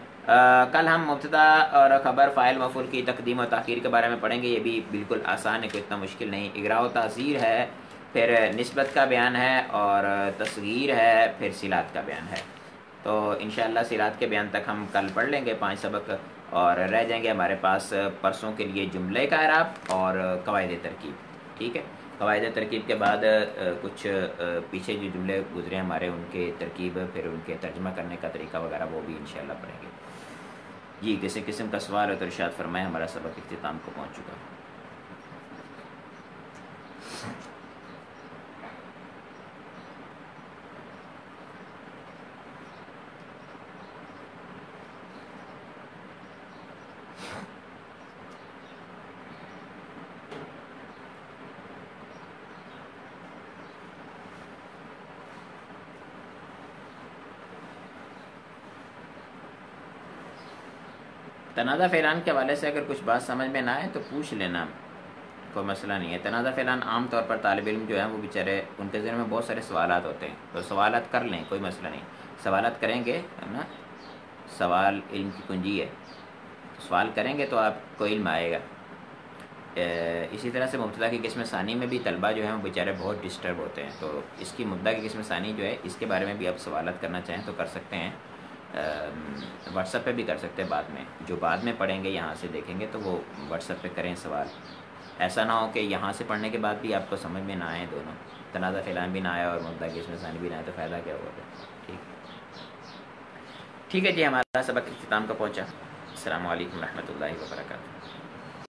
کل ہم مبتدا اور خبر فاعل مفعول کی تقدیم و تاخیر کے بارے میں پڑھیں گے. یہ بھی بالکل آسان ہے، کوئی اتنا مشکل نہیں. اغراء و تعزیر ہے، پھر نسبت کا بیان ہے اور تصغیر ہے، پھر صلات کا بیان ہے. تو انشاءاللہ صلات کے بیان تک ہم کل پڑھ لیں گے 5 سبق اور رہ جائیں گے ہمارے پاس پرسوں کے لیے جملے کا اعراب اور قواعد ترکیب. ٹھیک ہے، قواعد ترکیب کے بعد کچھ پیچھے جو جملے گزرے ہمارے ان کے ترکیب، پھر ان کے ترجمہ کرنے کا طریقہ وغیرہ وہ بھی انشاءاللہ پڑھیں گے. جی، کسی قسم کا سوال ہو تو ارشاد فرمائیں. ہمارا سبق اختتام کو پہنچ چکا. تنازع فعلان کے حوالے سے اگر کچھ بات سمجھ میں نہ آئے تو پوچھ لینا، کوئی مسئلہ نہیں ہے. تنازع فعلان عام طور پر طالب علم جو ہیں وہ بیچارے ان کے ذہن میں بہت سارے سوالات ہوتے ہیں، تو سوالات کر لیں، کوئی مسئلہ نہیں. سوالات کریں گے نا، سوال علم کی کنجی ہے. سوال کریں گے تو آپ کو علم آئے گا. اسی طرح سے مبتدا کی قسم ثانی میں بھی طلبہ جو ہیں وہ بیچارے بہت ڈسٹرب ہوتے ہیں، تو اس کی مبتدا کی قسم ثانی جو ہے اس کے بارے میں بھی آپ سوالات کرنا چاہیں تو کر سکتے ہیں. واٹس ایپ پہ بھی کر سکتے ہیں. بعد میں جو بعد میں پڑھیں گے یہاں سے دیکھیں گے تو وہ واٹس ایپ پہ کریں سوال. ایسا نہ ہو کہ یہاں سے پڑھنے کے بعد بھی آپ کو سمجھ میں نہ آئے دونوں، تنازع فعلان بھی نہ آئے اور مبتدا کی قسم ثانی بھی نہ آئے، تو فائدہ کیا ہوا؟ ٹھیک ہے جی، ہمارا سبق اختتام کا پہنچا. السلام علیکم ورحمۃ اللہ وبرکاتہ.